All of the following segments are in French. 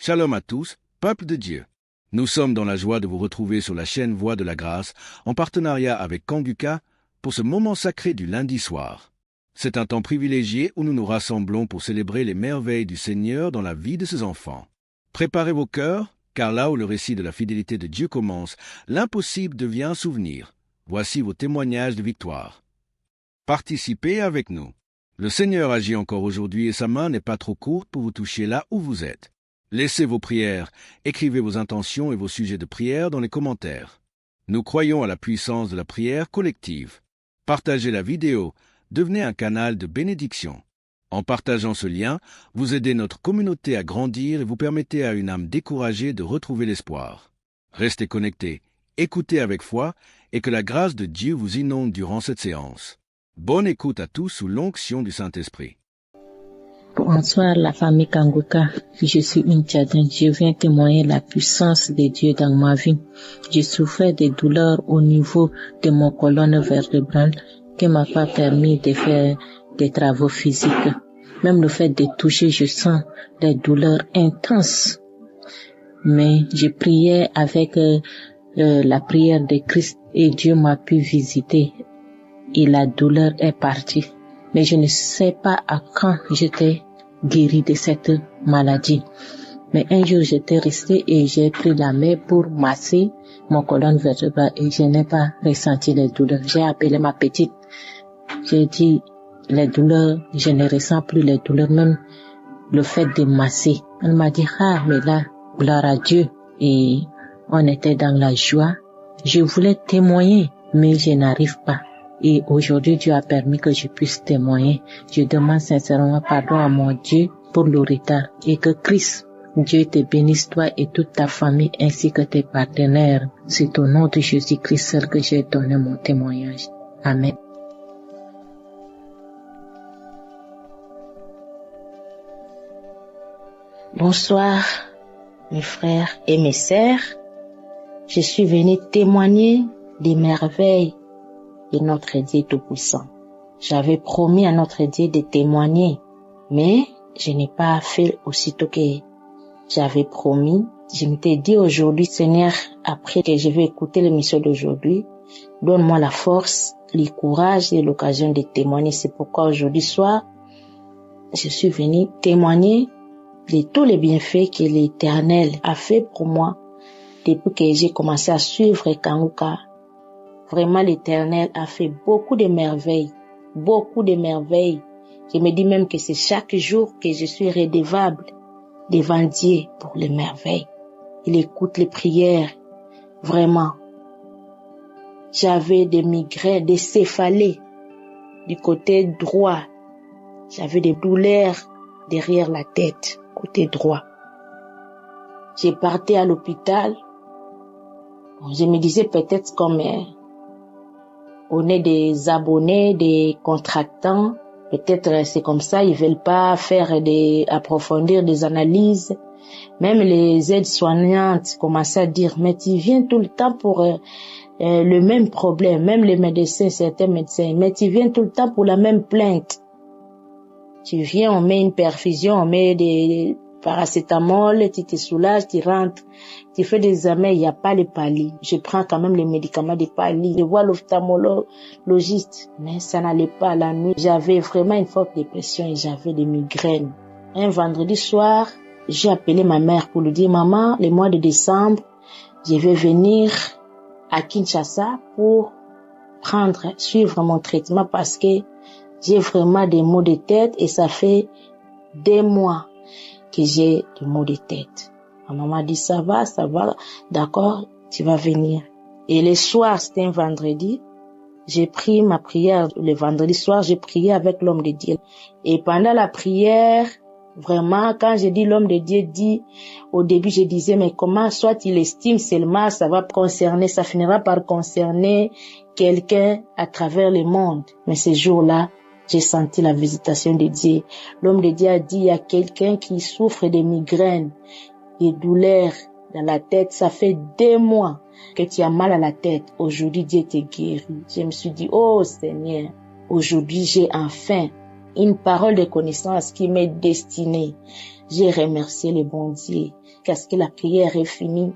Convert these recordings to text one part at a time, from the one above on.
Shalom à tous, peuple de Dieu. Nous sommes dans la joie de vous retrouver sur la chaîne Voix de la Grâce, en partenariat avec Kanguka, pour ce moment sacré du lundi soir. C'est un temps privilégié où nous nous rassemblons pour célébrer les merveilles du Seigneur dans la vie de ses enfants. Préparez vos cœurs, car là où le récit de la fidélité de Dieu commence, l'impossible devient un souvenir. Voici vos témoignages de victoire. Participez avec nous. Le Seigneur agit encore aujourd'hui et sa main n'est pas trop courte pour vous toucher là où vous êtes. Laissez vos prières, écrivez vos intentions et vos sujets de prière dans les commentaires. Nous croyons à la puissance de la prière collective. Partagez la vidéo, devenez un canal de bénédiction. En partageant ce lien, vous aidez notre communauté à grandir et vous permettez à une âme découragée de retrouver l'espoir. Restez connectés, écoutez avec foi et que la grâce de Dieu vous inonde durant cette séance. Bonne écoute à tous sous l'onction du Saint-Esprit. Bonsoir la famille Kanguka, je suis une Tchadienne, je viens témoigner la puissance de Dieu dans ma vie. Je souffrais de douleurs au niveau de mon colonne vertébrale qui m'a pas permis de faire des travaux physiques. Même le fait de toucher, je sens des douleurs intenses. Mais je priais avec la prière de Christ et Dieu m'a pu visiter et la douleur est partie. Mais je ne sais pas à quand j'étais guérie de cette maladie. Mais un jour, j'étais restée et j'ai pris la main pour masser mon colonne vertébrale et je n'ai pas ressenti les douleurs. J'ai appelé ma petite. J'ai dit, les douleurs, je ne ressens plus les douleurs, même le fait de masser. Elle m'a dit, mais là, gloire à Dieu. Et on était dans la joie. Je voulais témoigner, mais je n'arrive pas. Et aujourd'hui, Dieu a permis que je puisse témoigner. Je demande sincèrement pardon à mon Dieu pour le retard. Et que Christ, Dieu te bénisse toi et toute ta famille ainsi que tes partenaires. C'est au nom de Jésus-Christ seul que j'ai donné mon témoignage. Amen. Bonsoir, mes frères et mes sœurs. Je suis venue témoigner des merveilles de notre Dieu Tout-Puissant. J'avais promis à notre Dieu de témoigner, mais je n'ai pas fait aussitôt que j'avais promis. Je m'étais dit aujourd'hui, Seigneur, après que je vais écouter l'émission d'aujourd'hui, donne-moi la force, le courage et l'occasion de témoigner. C'est pourquoi aujourd'hui soir, je suis venue témoigner de tous les bienfaits que l'Éternel a fait pour moi depuis que j'ai commencé à suivre Kanguka. Vraiment, l'Éternel a fait beaucoup de merveilles, beaucoup de merveilles. Je me dis même que c'est chaque jour que je suis redevable devant Dieu pour les merveilles. Il écoute les prières, vraiment. J'avais des migraines, des céphalées du côté droit. J'avais des douleurs derrière la tête, côté droit. J'ai parti à l'hôpital. Je me disais peut-être comme on est des abonnés, des contractants. Peut-être c'est comme ça, ils veulent pas approfondir des analyses. Même les aides-soignantes commençaient à dire, mais tu viens tout le temps pour le même problème. Même les médecins, certains médecins, mais tu viens tout le temps pour la même plainte. Tu viens, on met une perfusion, on met des paracétamol, tu te soulages, tu rentres. Tu fais des examens, il n'y a pas les palis. Je prends quand même les médicaments des palis. Je vois l'ophtalmologiste, mais ça n'allait pas la nuit. J'avais vraiment une forte dépression et j'avais des migraines. Un vendredi soir, j'ai appelé ma mère pour lui dire, maman, le mois de décembre, je vais venir à Kinshasa pour suivre mon traitement parce que j'ai vraiment des maux de tête et ça fait des mois que j'ai des maux de tête. Ma maman a dit, ça va, d'accord, tu vas venir. Et le soir, c'était un vendredi, j'ai pris ma prière. Le vendredi soir, j'ai prié avec l'homme de Dieu. Et pendant la prière, vraiment, quand j'ai dit l'homme de Dieu dit, au début, je disais, mais comment, soit il estime seulement, ça finira par concerner quelqu'un à travers le monde. Mais ce jour-là, j'ai senti la visitation de Dieu. L'homme de Dieu a dit, il y a quelqu'un qui souffre de migraines, des douleurs dans la tête. Ça fait 2 mois que tu as mal à la tête. Aujourd'hui, Dieu te guérit. Je me suis dit, oh Seigneur, aujourd'hui, j'ai enfin une parole de connaissance qui m'est destinée. J'ai remercié le bon Dieu. Parce que la prière est finie,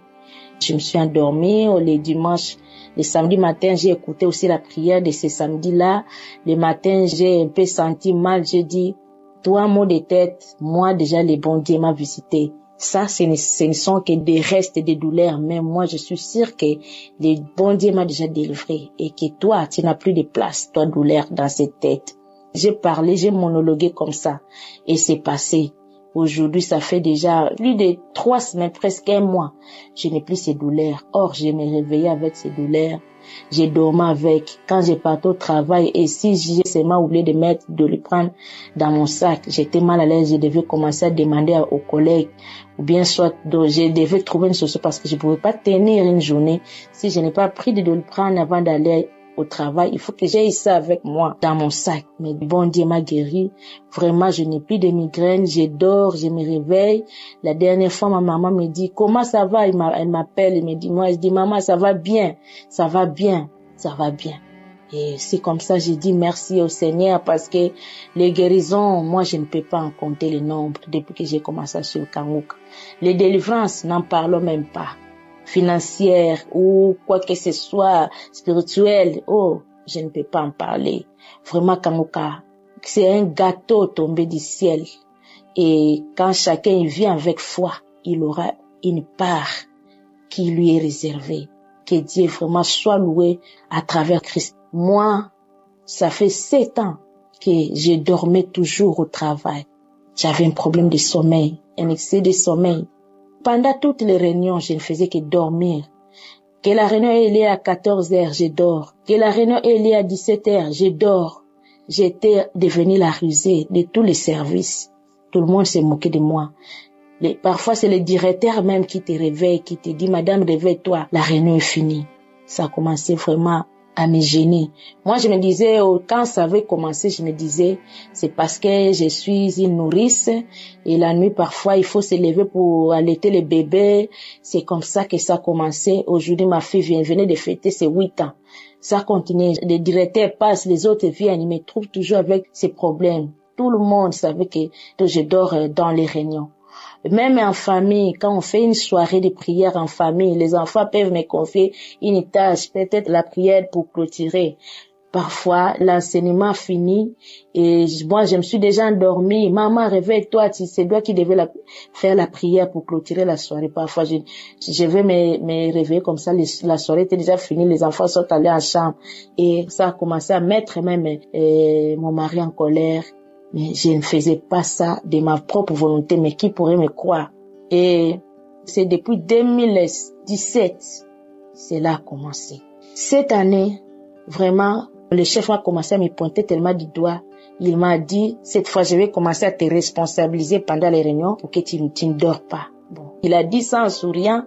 je me suis endormie. Les dimanches, le samedi matin, j'ai écouté aussi la prière de ce samedi-là. Le matin, j'ai un peu senti mal. J'ai dit, toi, mot de tête, moi déjà, le bon Dieu m'a visité. Ça, ce ne sont que des restes de douleurs. Mais moi, je suis sûre que le bon Dieu m'a déjà délivré. Et que toi, tu n'as plus de place, toi, douleur dans cette tête. J'ai parlé, j'ai monologué comme ça. Et c'est passé. Aujourd'hui, ça fait déjà plus de 3 semaines, presque 1 mois. Je n'ai plus ces douleurs. Or, je me réveillais avec ces douleurs. J'ai dormi avec. Quand j'ai parti au travail, et si j'ai seulement oublié de le prendre dans mon sac, j'étais mal à l'aise, je devais commencer à demander aux collègues, ou bien soit, je devais trouver une solution parce que je ne pouvais pas tenir une journée si je n'ai pas pris de le prendre avant d'aller au travail. Il faut que j'aie ça avec moi dans mon sac. Mais bon Dieu m'a guéri. Vraiment, je n'ai plus de migraines. Je dors, je me réveille. La dernière fois, ma maman me dit, comment ça va? Elle m'appelle, elle me dit, moi, je dis, maman, ça va bien. Ça va bien. Ça va bien. Et c'est comme ça, j'ai dit merci au Seigneur parce que les guérisons, moi, je ne peux pas en compter le nombre depuis que j'ai commencé sur Kangouk. Les délivrances, n'en parlons même pas. Financière ou quoi que ce soit, spirituel, oh, je ne peux pas en parler. Vraiment, Kangoka, c'est un gâteau tombé du ciel. Et quand chacun vient avec foi, il aura une part qui lui est réservée. Que Dieu vraiment soit loué à travers Christ. Moi, ça fait 7 ans que je dormais toujours au travail. J'avais un problème de sommeil, un excès de sommeil. Pendant toutes les réunions, je ne faisais que dormir. Que la réunion est liée à 14 heures, je dors. Que la réunion est liée à 17 heures, je dors. J'étais devenue la rusée de tous les services. Tout le monde s'est moqué de moi. Parfois, c'est le directeur même qui te réveille, qui te dit, madame, réveille-toi, la réunion est finie. Ça a commencé vraiment à me gêner. Moi, je me disais, quand ça avait commencé, je me disais, c'est parce que je suis une nourrice et la nuit, parfois, il faut se lever pour allaiter les bébés. C'est comme ça que ça a commencé. Aujourd'hui, ma fille venait de fêter ses 8 ans. Ça continue. Les directeurs passent, les autres viennent, ils me trouvent toujours avec ces problèmes. Tout le monde savait que je dors dans les réunions. Même en famille, quand on fait une soirée de prière en famille, les enfants peuvent me confier une tâche, peut-être la prière pour clôturer. Parfois, l'enseignement finit et moi, je me suis déjà endormie. Maman, réveille-toi, c'est toi qui devais faire la prière pour clôturer la soirée. Parfois, je vais me réveiller comme ça. La soirée était déjà finie, les enfants sont allés en chambre et ça a commencé à mettre même mon mari en colère. Mais je ne faisais pas ça de ma propre volonté, mais qui pourrait me croire? Et c'est depuis 2017, cela a commencé. Cette année, vraiment, le chef a commencé à me pointer tellement du doigt. Il m'a dit, cette fois, je vais commencer à te responsabiliser pendant les réunions pour que tu ne dors pas. Bon. Il a dit ça en souriant,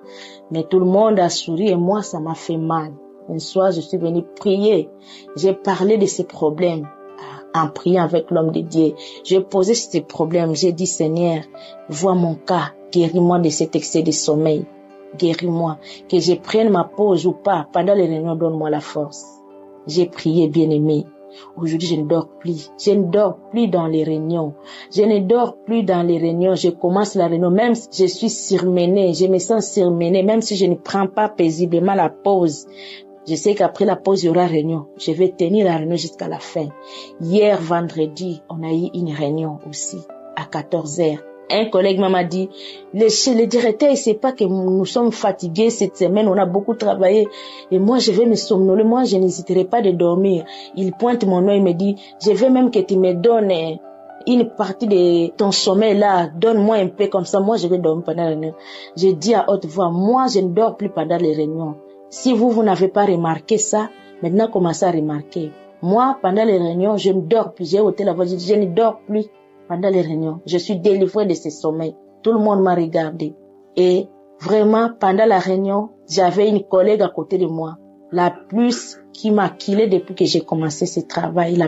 mais tout le monde a souri et moi, ça m'a fait mal. Un soir, je suis venue prier. J'ai parlé de ces problèmes. En priant avec l'homme de Dieu, j'ai posé ces problèmes. J'ai dit, Seigneur, vois mon cas, guéris-moi de cet excès de sommeil. Guéris-moi, que je prenne ma pause ou pas. Pendant les réunions, donne-moi la force. J'ai prié, bien-aimé. Aujourd'hui, je ne dors plus. Je ne dors plus dans les réunions. Je ne dors plus dans les réunions. Je commence la réunion, même si je suis surmenée, je me sens surmenée, même si je ne prends pas paisiblement la pause. Je sais qu'après la pause, il y aura réunion. Je vais tenir la réunion jusqu'à la fin. Hier, vendredi, on a eu une réunion aussi, à 14 heures. Un collègue m'a dit, le directeur, il sait pas que nous sommes fatigués cette semaine, on a beaucoup travaillé. Et moi, je vais me somnoler. Moi, je n'hésiterai pas de dormir. Il pointe mon œil, il me dit, je veux même que tu me donnes une partie de ton sommeil là. Donne-moi un peu comme ça. Moi, je vais dormir pendant la réunion. J'ai dit à haute voix, moi, je ne dors plus pendant les réunions. Si vous n'avez pas remarqué ça, maintenant commencez à remarquer. Moi, pendant les réunions, je ne dors plus. J'ai ôté la voix, je ne dors plus pendant les réunions. Je suis délivrée de ce sommeil. Tout le monde m'a regardé. Et vraiment, pendant la réunion, j'avais une collègue à côté de moi. La plus qui m'a killé depuis que j'ai commencé ce travail.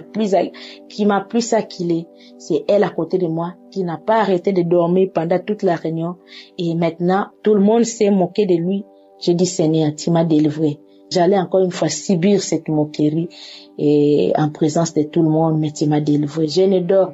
Qui m'a plus acquillé. C'est elle à côté de moi qui n'a pas arrêté de dormir pendant toute la réunion. Et maintenant, tout le monde s'est moqué de lui. Je dis, Seigneur, tu m'as délivré. J'allais encore une fois subir cette moquerie et en présence de tout le monde, mais tu m'as délivré. Je ne dors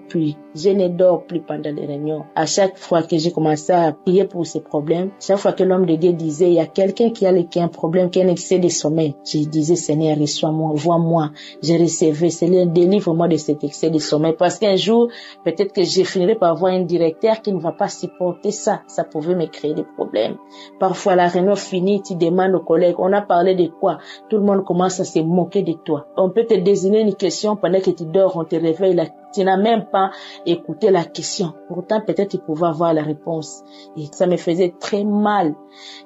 plus pendant les réunions. À chaque fois que j'ai commencé à prier pour ces problèmes, chaque fois que l'homme de Dieu disait, il y a quelqu'un qui a un problème, qui a un excès de sommeil, je disais, Seigneur, reçois-moi, vois-moi, je recevais, Seigneur, délivre-moi de cet excès de sommeil, parce qu'un jour, peut-être que je finirai par avoir un directeur qui ne va pas supporter ça. Ça pouvait me créer des problèmes. Parfois, la réunion finie, tu demandes aux collègues, on a parlé de quoi? Tout le monde commence à se moquer de toi. On peut te désigner une question pendant que tu dors, on te réveille là. Tu n'as même pas écouté la question. Pourtant, peut-être tu pouvais avoir la réponse. Et ça me faisait très mal.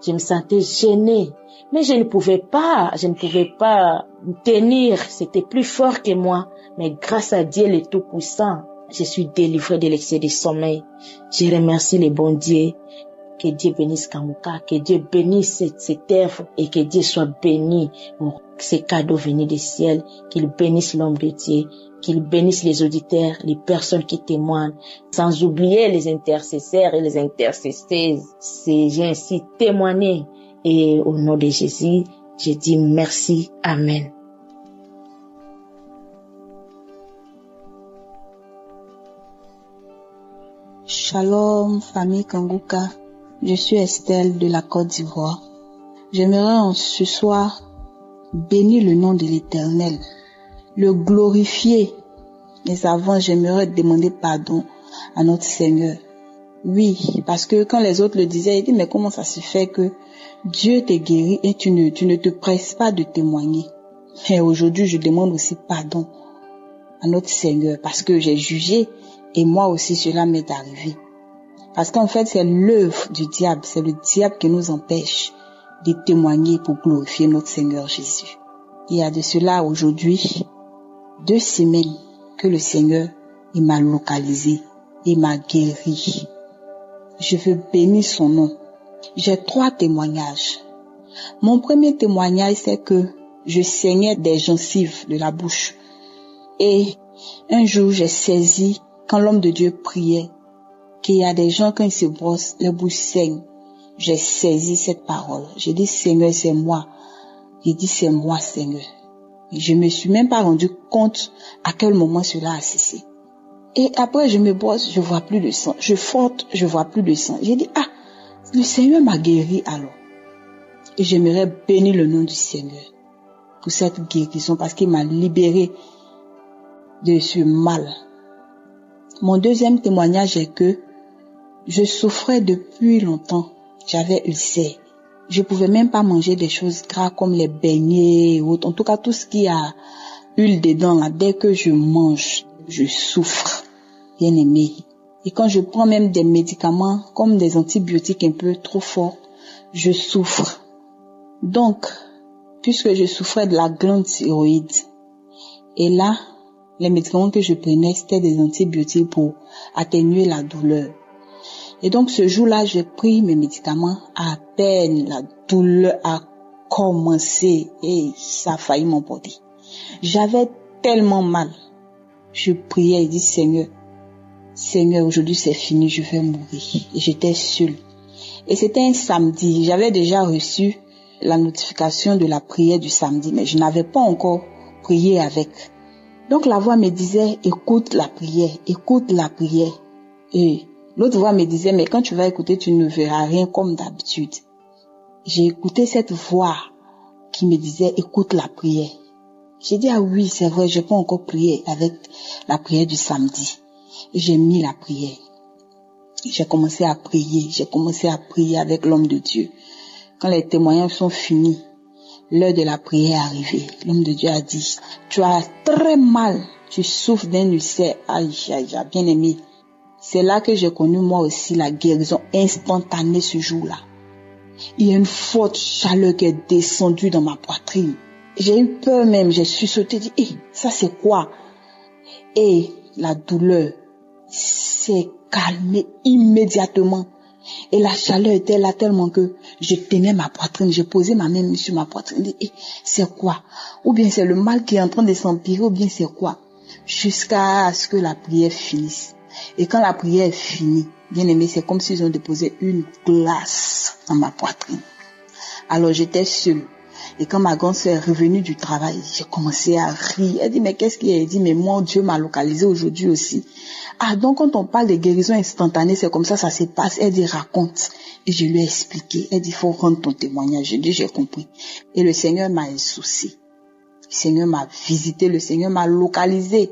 Je me sentais gênée. Mais je ne pouvais pas tenir. C'était plus fort que moi. Mais grâce à Dieu le Tout-Puissant, je suis délivrée de l'excès de sommeil. Je remercie le bon Dieu. Que Dieu bénisse Kanguka, que Dieu bénisse cette œuvre et que Dieu soit béni pour ces cadeaux venus du ciel, qu'il bénisse l'homme de Dieu, qu'il bénisse les auditeurs, les personnes qui témoignent, sans oublier les intercesseurs et les intercesseuses. J'ai ainsi témoigné et au nom de Jésus, je dis merci. Amen. Shalom, famille Kanguka. Je suis Estelle de la Côte d'Ivoire. J'aimerais ce soir bénir le nom de l'Éternel, le glorifier. Mais avant, j'aimerais demander pardon à notre Seigneur. Oui, parce que quand les autres le disaient, ils disaient, mais comment ça se fait que Dieu t'est guéri et tu ne te presses pas de témoigner. Et aujourd'hui, je demande aussi pardon à notre Seigneur parce que j'ai jugé et moi aussi cela m'est arrivé. Parce qu'en fait, c'est l'œuvre du diable. C'est le diable qui nous empêche de témoigner pour glorifier notre Seigneur Jésus. Il y a de cela aujourd'hui 2 semaines que le Seigneur il m'a localisé, il m'a guéri. Je veux bénir son nom. J'ai 3 témoignages. Mon premier témoignage, c'est que je saignais des gencives de la bouche. Et un jour, j'ai saisi, quand l'homme de Dieu priait, qu'il y a des gens, quand ils se brossent, leur bouche saigne. J'ai saisi cette parole. J'ai dit, Seigneur, c'est moi. J'ai dit, c'est moi, Seigneur. Et je me suis même pas rendu compte à quel moment cela a cessé. Et après, je me brosse, je vois plus de sang. Je frotte, je vois plus de sang. J'ai dit, le Seigneur m'a guéri alors. Et j'aimerais bénir le nom du Seigneur pour cette guérison parce qu'il m'a libéré de ce mal. Mon deuxième témoignage est que je souffrais depuis longtemps. J'avais ulcère. Je pouvais même pas manger des choses gras comme les beignets ou en tout cas tout ce qui a huile dedans là. Dès que je mange, je souffre. Bien aimé. Et quand je prends même des médicaments comme des antibiotiques un peu trop forts, je souffre. Donc, puisque je souffrais de la glande thyroïde, et là, les médicaments que je prenais, c'était des antibiotiques pour atténuer la douleur. Et donc, ce jour-là, j'ai pris mes médicaments. À peine la douleur a commencé et ça a failli m'emporter. J'avais tellement mal. Je priais et dis, Seigneur, aujourd'hui c'est fini, je vais mourir. Et j'étais seule. Et c'était un samedi. J'avais déjà reçu la notification de la prière du samedi, mais je n'avais pas encore prié avec. Donc la voix me disait, écoute la prière. Et l'autre voix me disait, mais quand tu vas écouter, tu ne verras rien comme d'habitude. J'ai écouté cette voix qui me disait, écoute la prière. J'ai dit, oui, c'est vrai, je peux encore prier avec la prière du samedi. Et j'ai mis la prière. J'ai commencé à prier avec l'homme de Dieu. Quand les témoignages sont finis, l'heure de la prière est arrivée. L'homme de Dieu a dit, tu as très mal, tu souffres d'un ulcère. Aïe, bien aimé. C'est là que j'ai connu moi aussi la guérison instantanée ce jour-là. Il y a une forte chaleur qui est descendue dans ma poitrine. J'ai eu peur même, j'ai sursauté, dit, ça c'est quoi? Et la douleur s'est calmée immédiatement. Et la chaleur était là tellement que je tenais ma poitrine, j'ai posé ma main sur ma poitrine, dit, c'est quoi? Ou bien c'est le mal qui est en train de s'empirer, ou bien c'est quoi? Jusqu'à ce que la prière finisse. Et quand la prière est finie, bien aimé, c'est comme s'ils ont déposé une glace dans ma poitrine. Alors j'étais seule. Et quand ma grande sœur est revenue du travail, j'ai commencé à rire. Elle dit, mais qu'est-ce qu'il y a? Elle dit, mais mon Dieu m'a localisé aujourd'hui aussi. Ah, donc quand on parle de guérison instantanée, c'est comme ça se passe. Elle dit, raconte. Et je lui ai expliqué. Elle dit, il faut rendre ton témoignage. Je dis, j'ai compris. Et le Seigneur m'a exaucé. Le Seigneur m'a visité. Le Seigneur m'a localisé.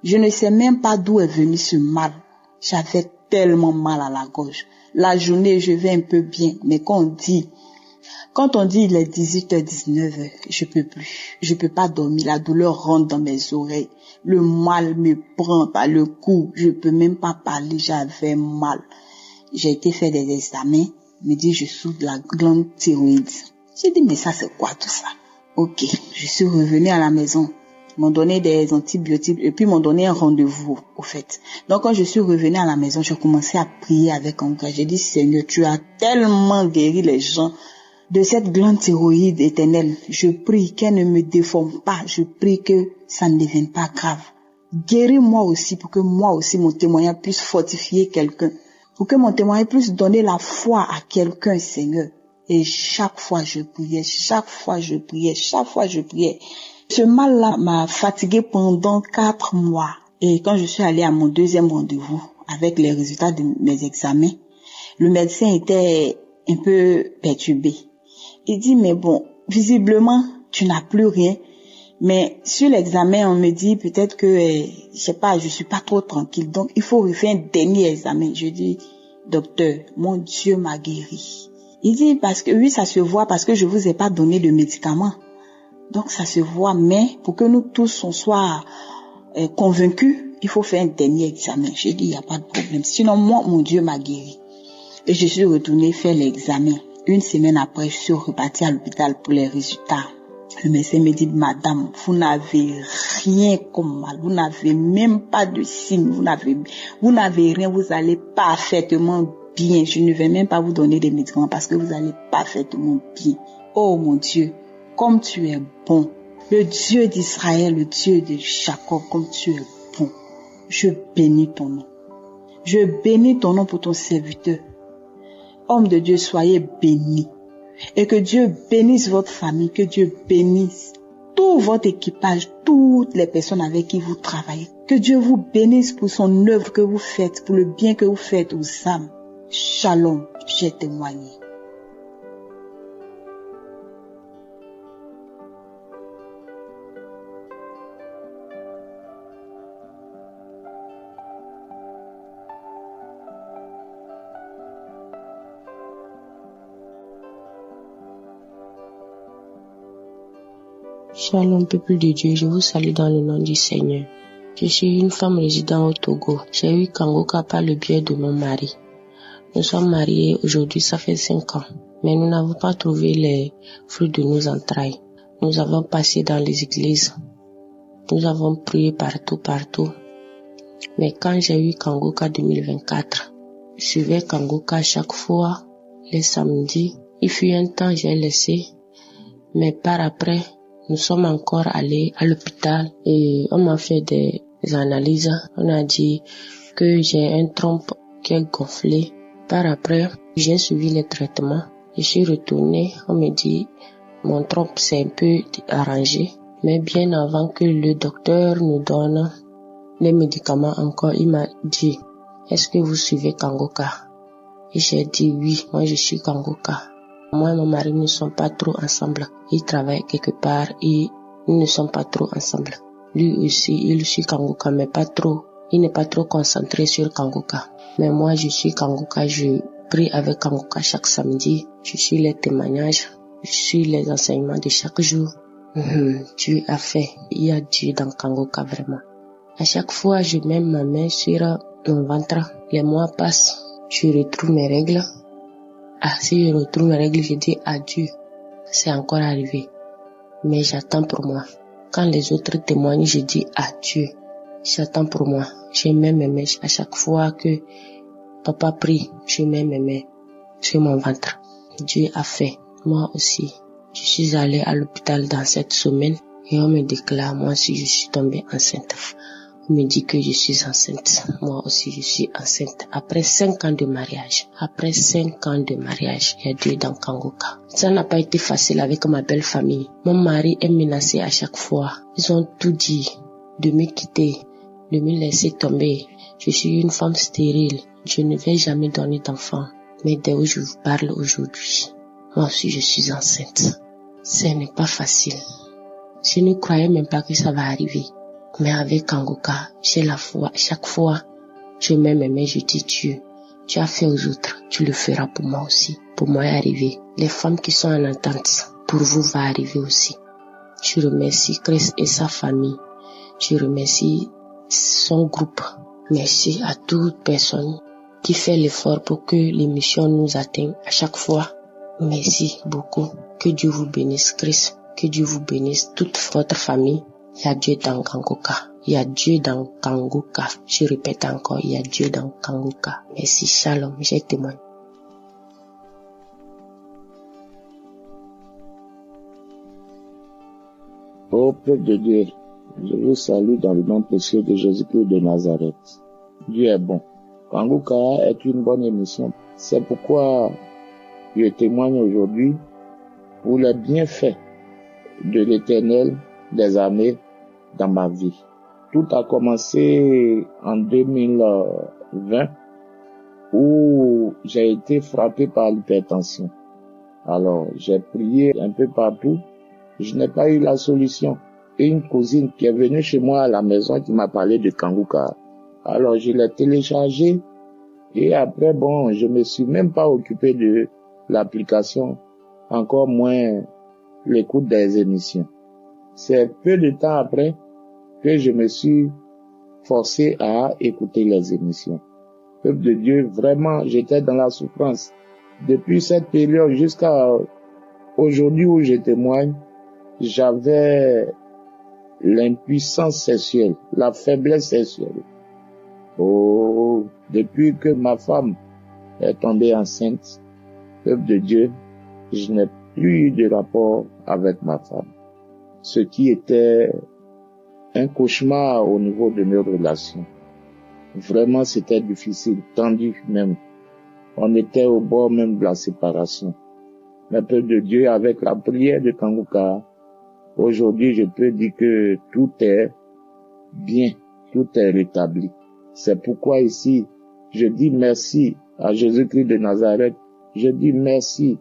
Je ne sais même pas d'où est venu ce mal. J'avais tellement mal à la gorge. La journée, je vais un peu bien. Mais quand on dit il est 18h, 19h, je peux plus. Je peux pas dormir. La douleur rentre dans mes oreilles. Le mal me prend par le cou. Je peux même pas parler. J'avais mal. J'ai été faire des examens. Me dit, je souffre de la glande thyroïde. J'ai dit, mais ça, c'est quoi tout ça? Ok. Je suis revenue à la maison. Ils m'ont donné des antibiotiques et puis ils m'ont donné un rendez-vous, au fait. Donc, quand je suis revenue à la maison, j'ai commencé à prier avec un gars. J'ai dit, Seigneur, tu as tellement guéri les gens de cette glande thyroïde éternelle. Je prie qu'elle ne me déforme pas. Je prie que ça ne devienne pas grave. Guéris-moi aussi pour que moi aussi mon témoignage puisse fortifier quelqu'un. Pour que mon témoignage puisse donner la foi à quelqu'un, Seigneur. Et chaque fois je priais. Ce mal-là m'a fatiguée pendant 4 mois. Et quand je suis allée à mon deuxième rendez-vous avec les résultats de mes examens, le médecin était un peu perturbé. Il dit, mais bon, visiblement, tu n'as plus rien. Mais sur l'examen, on me dit peut-être que, je sais pas, je suis pas trop tranquille. Donc, il faut refaire un dernier examen. Je dis, docteur, mon Dieu m'a guéri. Il dit, parce que oui, ça se voit parce que je vous ai pas donné de médicaments. Donc, ça se voit, mais pour que nous tous, on soit convaincus, il faut faire un dernier examen. Je dis, il n'y a pas de problème. Sinon, moi, mon Dieu m'a guéri. Et je suis retournée faire l'examen. 1 semaine après, je suis repartie à l'hôpital pour les résultats. Le médecin me dit, madame, vous n'avez rien comme mal. Vous n'avez même pas de signe. Vous n'avez rien. Vous allez parfaitement bien. Je ne vais même pas vous donner des médicaments parce que vous allez parfaitement bien. Oh mon Dieu, comme tu es bon. Le Dieu d'Israël, le Dieu de Jacob, comme tu es bon. Je bénis ton nom. Je bénis ton nom pour ton serviteur. Homme de Dieu, soyez bénis. Et que Dieu bénisse votre famille, que Dieu bénisse tout votre équipage, toutes les personnes avec qui vous travaillez. Que Dieu vous bénisse pour son œuvre que vous faites, pour le bien que vous faites aux âmes. Shalom, j'ai témoigné. Shalom, peuple de Dieu, je vous salue dans le nom du Seigneur. Je suis une femme résidant au Togo. J'ai eu Kangoka par le biais de mon mari. Nous sommes mariés aujourd'hui, ça fait 5 ans. Mais nous n'avons pas trouvé les fruits de nos entrailles. Nous avons passé dans les églises. Nous avons prié partout. Mais quand j'ai eu Kangoka 2024, je suivais Kangoka chaque fois, les samedis. Il fut un temps, j'ai laissé. Mais par après, nous sommes encore allés à l'hôpital et on m'a fait des analyses. On a dit que j'ai un trompe qui est gonflé. Par après, j'ai suivi les traitements. Je suis retournée. On me dit mon trompe s'est un peu arrangé. Mais bien avant que le docteur nous donne les médicaments encore, il m'a dit, est-ce que vous suivez Kangoka? Et j'ai dit oui, moi je suis Kangoka. Moi et mon mari ne sommes pas trop ensemble. Il travaille quelque part et nous ne sommes pas trop ensemble. Lui aussi, il suit Kangoka, mais pas trop. Il n'est pas trop concentré sur Kangoka. Mais moi, je suis Kangoka. Je prie avec Kangoka chaque samedi. Je suis les témoignages. Je suis les enseignements de chaque jour. Dieu a fait. Il y a Dieu dans Kangoka vraiment. À chaque fois, je mets ma main sur mon ventre. Les mois passent. Je retrouve mes règles. Si je retrouve mes règles, je dis adieu. C'est encore arrivé. Mais j'attends pour moi. Quand les autres témoignent, je dis adieu. J'attends pour moi. Je mets mes mains à chaque fois que papa prie. Je mets mes mains sur mon ventre. Dieu a fait. Moi aussi. Je suis allée à l'hôpital dans cette semaine et on me déclare, moi aussi je suis tombée enceinte. Il me dit que je suis enceinte. Moi aussi, je suis enceinte. Après 5 ans de mariage. Après 5 ans de mariage, il y a Dieu dans Kangoka. Ça n'a pas été facile avec ma belle famille. Mon mari est menacé à chaque fois. Ils ont tout dit de me quitter, de me laisser tomber. Je suis une femme stérile. Je ne vais jamais donner d'enfant. Mais dès que je vous parle aujourd'hui, moi aussi je suis enceinte. Ce n'est pas facile. Je ne croyais même pas que ça va arriver. Mais avec Kangoka, j'ai la foi. Chaque fois, je m'aime, mais je dis Dieu, tu as fait aux autres, tu le feras pour moi aussi. Pour moi y arriver. Les femmes qui sont en attente, pour vous va arriver aussi. Je remercie Christ et sa famille. Je remercie son groupe. Merci à toute personne qui fait l'effort pour que l'émission nous atteigne à chaque fois. Merci beaucoup. Que Dieu vous bénisse, Christ. Que Dieu vous bénisse, toute votre famille. Il y a Dieu dans Kangoka. Il y a Dieu dans Kangoka. Je répète encore, il y a Dieu dans Kangoka. Merci, shalom, j'ai témoin. Ô peuple de Dieu, je vous salue dans le nom précieux de Jésus-Christ de Nazareth. Dieu est bon. Kangoka est une bonne émission. C'est pourquoi je témoigne aujourd'hui pour les bienfaits de l'Éternel des armées dans ma vie. Tout a commencé en 2020 où j'ai été frappé par l'hypertension. Alors, j'ai prié un peu partout. Je n'ai pas eu la solution. Et une cousine qui est venue chez moi à la maison qui m'a parlé de Kangoka. Alors, je l'ai téléchargé et après, je me suis même pas occupé de l'application, encore moins l'écoute des émissions. C'est peu de temps après que je me suis forcé à écouter les émissions. Peuple de Dieu, vraiment, j'étais dans la souffrance. Depuis cette période jusqu'à aujourd'hui où je témoigne, j'avais l'impuissance sexuelle, la faiblesse sexuelle. Oh, depuis que ma femme est tombée enceinte, peuple de Dieu, je n'ai plus eu de rapport avec ma femme. Ce qui était un cauchemar au niveau de nos relations. Vraiment, c'était difficile, tendu même. On était au bord même de la séparation. Mais peuple de Dieu, avec la prière de Kangoka, aujourd'hui, je peux dire que tout est bien, tout est rétabli. C'est pourquoi ici, je dis merci à Jésus-Christ de Nazareth. Je dis merci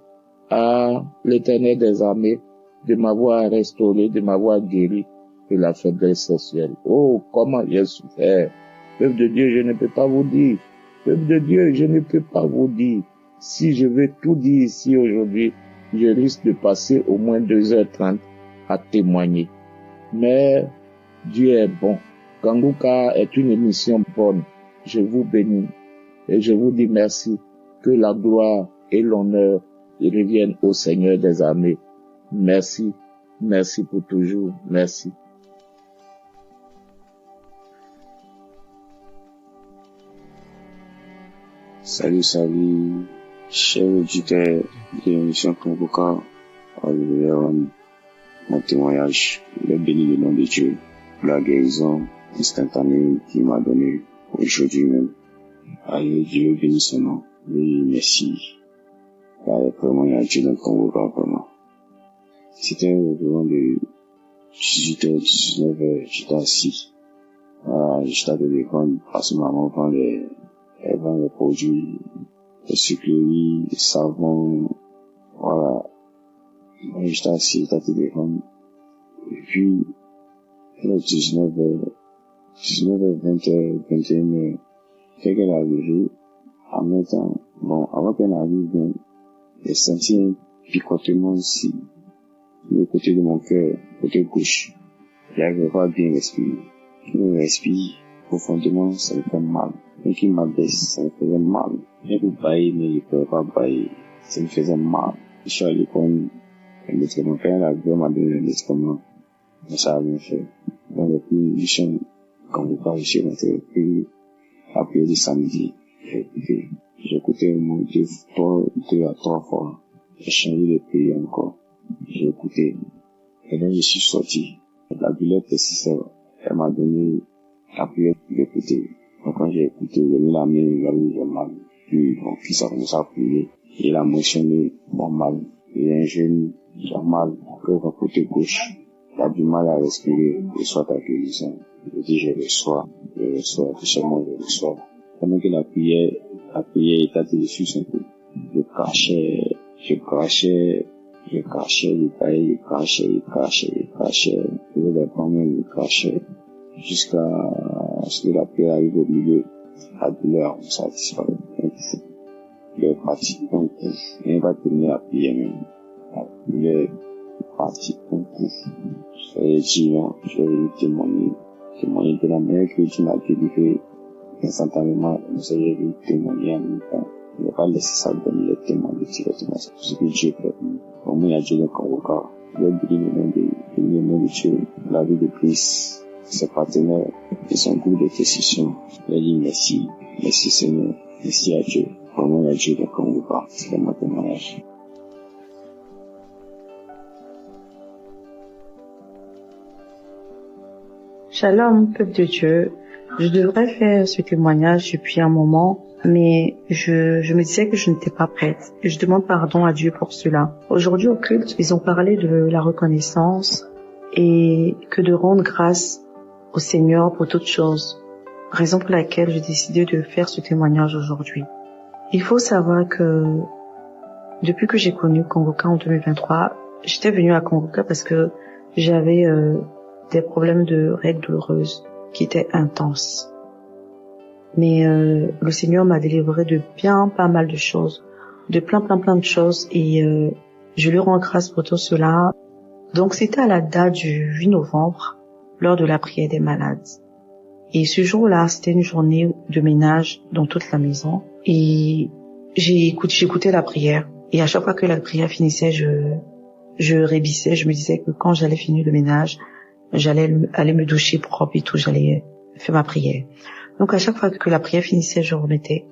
à l'Éternel des armées de m'avoir restauré, de m'avoir guéri de la faiblesse sexuelle. Oh, comment j'ai souffert. Peuple de Dieu, je ne peux pas vous dire. Peuple de Dieu, je ne peux pas vous dire. Si je veux tout dire ici aujourd'hui, je risque de passer au moins 2h30 à témoigner. Mais Dieu est bon. Kangoka est une émission bonne. Je vous bénis et je vous dis merci. Que la gloire et l'honneur reviennent au Seigneur des armées. Merci. Merci pour toujours. Merci. Salut, chers auditeurs de l'émission Kangoka. Mon témoignage, le béni le nom de Dieu, la guérison instantanée qu'il m'a donné aujourd'hui même. Allez, Dieu bénit son nom. Oui, merci. Vraiment, il y a Dieu dans Kangoka, vraiment. C'était vraiment de 18h, 19h, j'étais assis. J'étais à téléphone parce que maman vend les produits, les sucreries, les savons, voilà. J'étais assis, j'étais à téléphone. Et puis, à 19h, 20h, 21h, fait qu'elle est arrivée, en même temps, avant qu'elle arrive, j'ai senti un picotement ici, du côté de mon cœur, côté gauche. J'arrivais pas à bien respirer. Je respire profondément, ça me fait mal. Et qui m'abaisse, ça me faisait mal. Je peux bailler, mais je ne pouvais pas bailler. Ça me faisait mal. Je suis allé prendre un médicament. Quand elle a vu, m'a donné un médicament. Mais ça a rien fait. Donc, depuis, je suis je suis rentré. Puis, après le samedi, j'ai écouté au moins 2 à 3 fois. J'ai changé de pays encore. J'ai écouté. Et là, je suis sorti. La douleur persistait. Elle m'a donné la prière d'écouter. Donc quand j'ai écouté, j'ai mis la main, j'avais mal. Puis mon fils a commencé à prier. Il a mentionné mon mal. Il est un jeune, il a mal au côté gauche. Il a du mal à respirer. Il soit ta guérison. Je dis je reçois, tout seulement je reçois. Pendant que la prière était dessus son coup. Je crachais, je faisais des promesses, je crachais, jusqu'à ce que la prière arrive au milieu. La douleur, ça a disparu. Il est parti un coup. Il va tenir la prière même. Il est parti un coup. J'ai dit non, je vais témoigner de la manière que Dieu m'a délivré instantanément. Je vais témoigner en même temps. Il ne va pas laisser ça donner les témoins directement. C'est ce que Dieu fait. Au moins, il y a Dieu dans Convoca. Il a béni le nom de Dieu, la vie de Christ, ses partenaires et son groupe d'intercession. Il a dit merci. Merci Seigneur. Merci à Dieu. Au moins, il y a Dieu dans Convoca. C'est mon témoignage. Shalom, peuple de Dieu. Je devrais faire ce témoignage depuis un moment, mais je me disais que je n'étais pas prête. Et je demande pardon à Dieu pour cela. Aujourd'hui au culte, ils ont parlé de la reconnaissance et que de rendre grâce au Seigneur pour toutes choses. Raison pour laquelle j'ai décidé de faire ce témoignage aujourd'hui. Il faut savoir que depuis que j'ai connu Convoca en 2023, j'étais venue à Convoca parce que j'avais des problèmes de règles douloureuses qui étaient intenses. Mais le Seigneur m'a délivré de bien pas mal de choses, de plein de choses, et je lui rends grâce pour tout cela. Donc c'était à la date du 8 novembre, lors de la prière des malades. Et ce jour-là, c'était une journée de ménage dans toute la maison. Et j'écoutais la prière. Et à chaque fois que la prière finissait, je rébissais. Je me disais que quand j'allais finir le ménage, j'allais aller me doucher propre et tout, j'allais faire ma prière. Donc à chaque fois que la prière finissait, je remettais,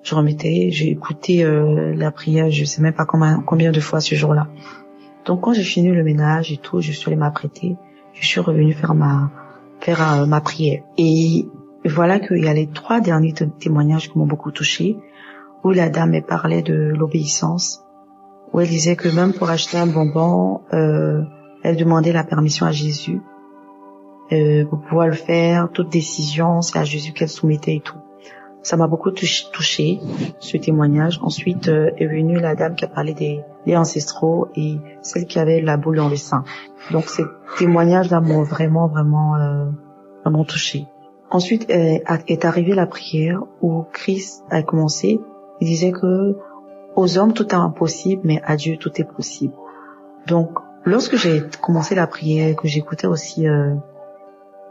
j'ai écouté la prière, je sais même pas combien de fois ce jour-là. Donc quand j'ai fini le ménage et tout, je suis allée m'apprêter, je suis revenue faire ma prière. Et voilà qu'il y a les 3 derniers témoignages qui m'ont beaucoup touchée, où la dame elle parlait de l'obéissance, où elle disait que même pour acheter un bonbon, elle demandait la permission à Jésus pour pouvoir le faire. Toute décision, c'est à Jésus qu'elle soumettait et tout. Ça m'a beaucoup touché, ce témoignage. Ensuite est venue la dame qui a parlé des ancestraux et celle qui avait la boule dans le sein. Donc ces témoignages-là m'ont vraiment touché. Ensuite est arrivée la prière où Christ a commencé. Il disait que aux hommes tout est impossible, mais à Dieu tout est possible. Donc lorsque j'ai commencé la prière, que j'écoutais aussi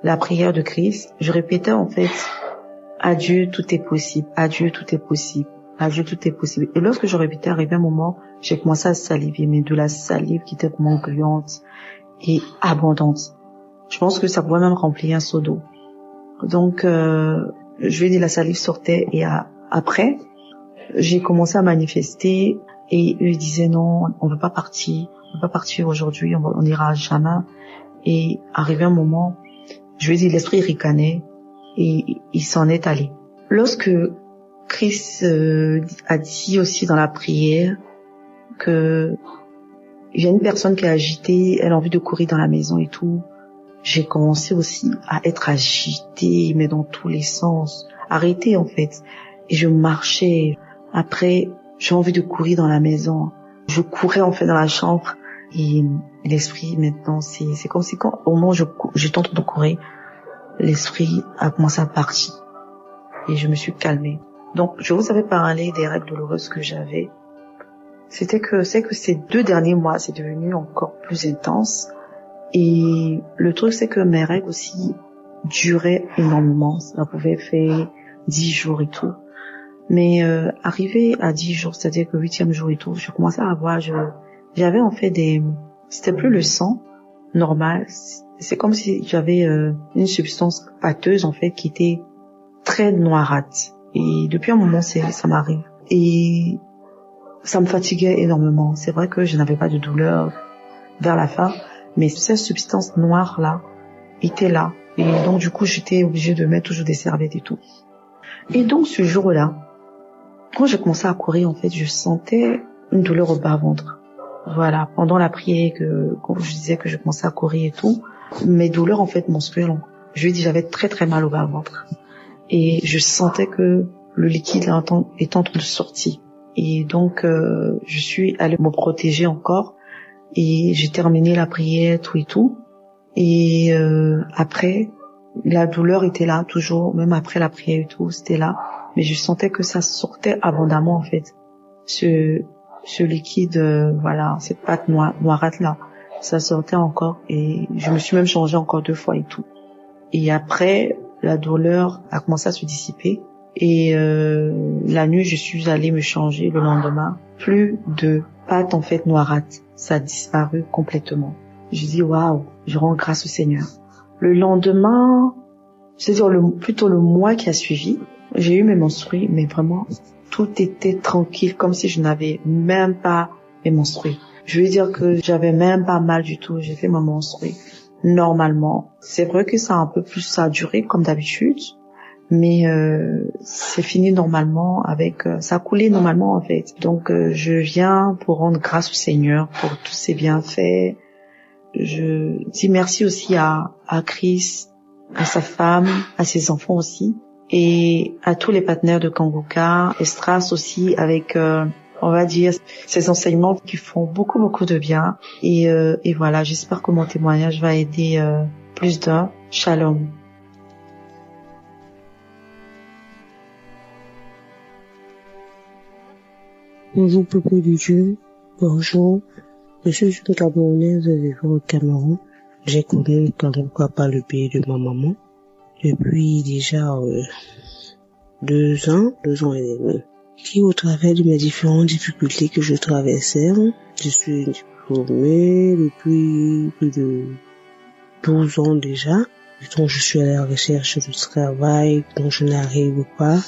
la prière de Christ, je répétais en fait à Dieu tout est possible, à Dieu tout est possible, à Dieu tout est possible. Et lorsque je répétais, arrivé un moment, j'ai commencé à saliver, mais de la salive qui était vraiment gluante et abondante. Je pense que ça pouvait même remplir un seau d'eau. Donc je lui ai dit, la salive sortait et après j'ai commencé à manifester et eux disaient non, on veut pas partir aujourd'hui, on ira jamais. Et arrivé un moment, je lui ai dit, l'esprit ricanait et il s'en est allé. Lorsque Christ a dit aussi dans la prière que il y a une personne qui est agitée, elle a envie de courir dans la maison et tout, j'ai commencé aussi à être agitée, mais dans tous les sens, arrêtée en fait. Et je marchais. Après, j'ai envie de courir dans la maison. Je courais en fait dans la chambre. Et l'esprit maintenant, c'est comme si quand au moment où je tente de courir, l'esprit a commencé à partir. Et je me suis calmée. Donc, je vous avais parlé des règles douloureuses que j'avais. C'est que ces 2 derniers mois, c'est devenu encore plus intense. Et le truc, c'est que mes règles aussi duraient énormément. Ça pouvait faire 10 jours et tout. Mais arrivé à 10 jours, c'est-à-dire que 8e jour et tout, je commençais à avoir, j'avais en fait c'était plus le sang normal. C'est comme si j'avais une substance pâteuse en fait qui était très noirâtre. Et depuis un moment, ça m'arrive. Et ça me fatiguait énormément. C'est vrai que je n'avais pas de douleur vers la fin, mais cette substance noire là était là. Et donc, du coup, j'étais obligée de mettre toujours des serviettes et tout. Et donc, ce jour-là, quand j'ai commencé à courir, en fait, je sentais une douleur au bas-ventre. Voilà, pendant la prière, quand je disais que je commençais à courir et tout, mes douleurs, en fait, menstruelles, je lui ai dit, j'avais très très mal au bas-ventre. Et je sentais que le liquide est en train de sortir. Et donc, je suis allée me protéger encore. Et j'ai terminé la prière, tout et tout. Et après, la douleur était là, toujours, même après la prière et tout, c'était là. Mais je sentais que ça sortait abondamment, en fait. Ce liquide, voilà, cette pâte noirâtre là, ça sortait encore. Et je me suis même changée encore 2 fois et tout. Et après, la douleur a commencé à se dissiper. Et la nuit, je suis allée me changer le lendemain. Plus de pâte, en fait, noirâtre. Ça a disparu complètement. Je dis, waouh, je rends grâce au Seigneur. Le lendemain, c'est-à-dire plutôt le mois qui a suivi, j'ai eu mes menstrues, mais vraiment, tout était tranquille, comme si je n'avais même pas mes menstrues. Je veux dire que j'avais même pas mal du tout. J'ai fait ma menstruée normalement. C'est vrai que ça a duré comme d'habitude, mais c'est fini normalement ça a coulé normalement en fait. Donc je viens pour rendre grâce au Seigneur pour tous ses bienfaits. Je dis merci aussi à Chris, à sa femme, à ses enfants aussi, et à tous les partenaires de Kanguka, Estras aussi avec on va dire ces enseignements qui font beaucoup beaucoup de bien. Et voilà, j'espère que mon témoignage va aider plus d'un. Shalom. Bonjour peuple de Dieu, bonjour. Je suis une Camerounaise vivant au Cameroun. J'ai connu le Kanguka par le pays de ma maman depuis déjà 2 ans et demi. Qui au travers de mes différentes difficultés que je traversais, je suis diplômée depuis plus de 12 ans déjà. Donc je suis à la recherche du travail dont je n'arrive pas.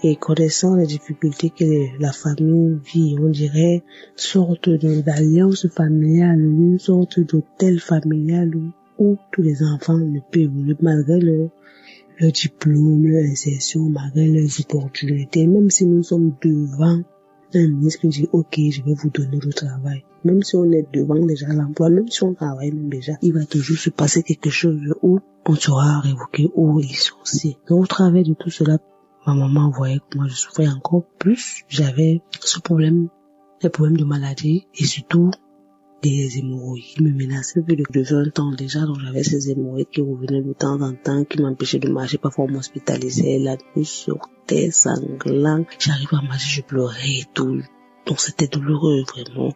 Et connaissant les difficultés que la famille vit, on dirait sorte d'alliance familiale, une sorte d'hôtel familial où tous les enfants ne peuvent évoluer malgré leur diplôme, leur insertion, malgré leurs opportunités. Même si nous sommes devant un ministre qui dit ok, je vais vous donner le travail. Même si on est devant déjà l'emploi, même si on travaille même déjà, il va toujours se passer quelque chose où on sera révoqué ou licencié. Donc au travers de tout cela, ma maman voyait que moi je souffrais encore plus. J'avais ce problème, des problèmes de maladie et surtout des hémorroïdes qui me menaçaient depuis 20 ans déjà. Donc j'avais ces hémorroïdes qui revenaient de temps en temps, qui m'empêchaient de marcher. Parfois on m'hospitalisait, la nuit sortait sanglant. J'arrivais à marcher, je pleurais et tout. Donc c'était douloureux vraiment.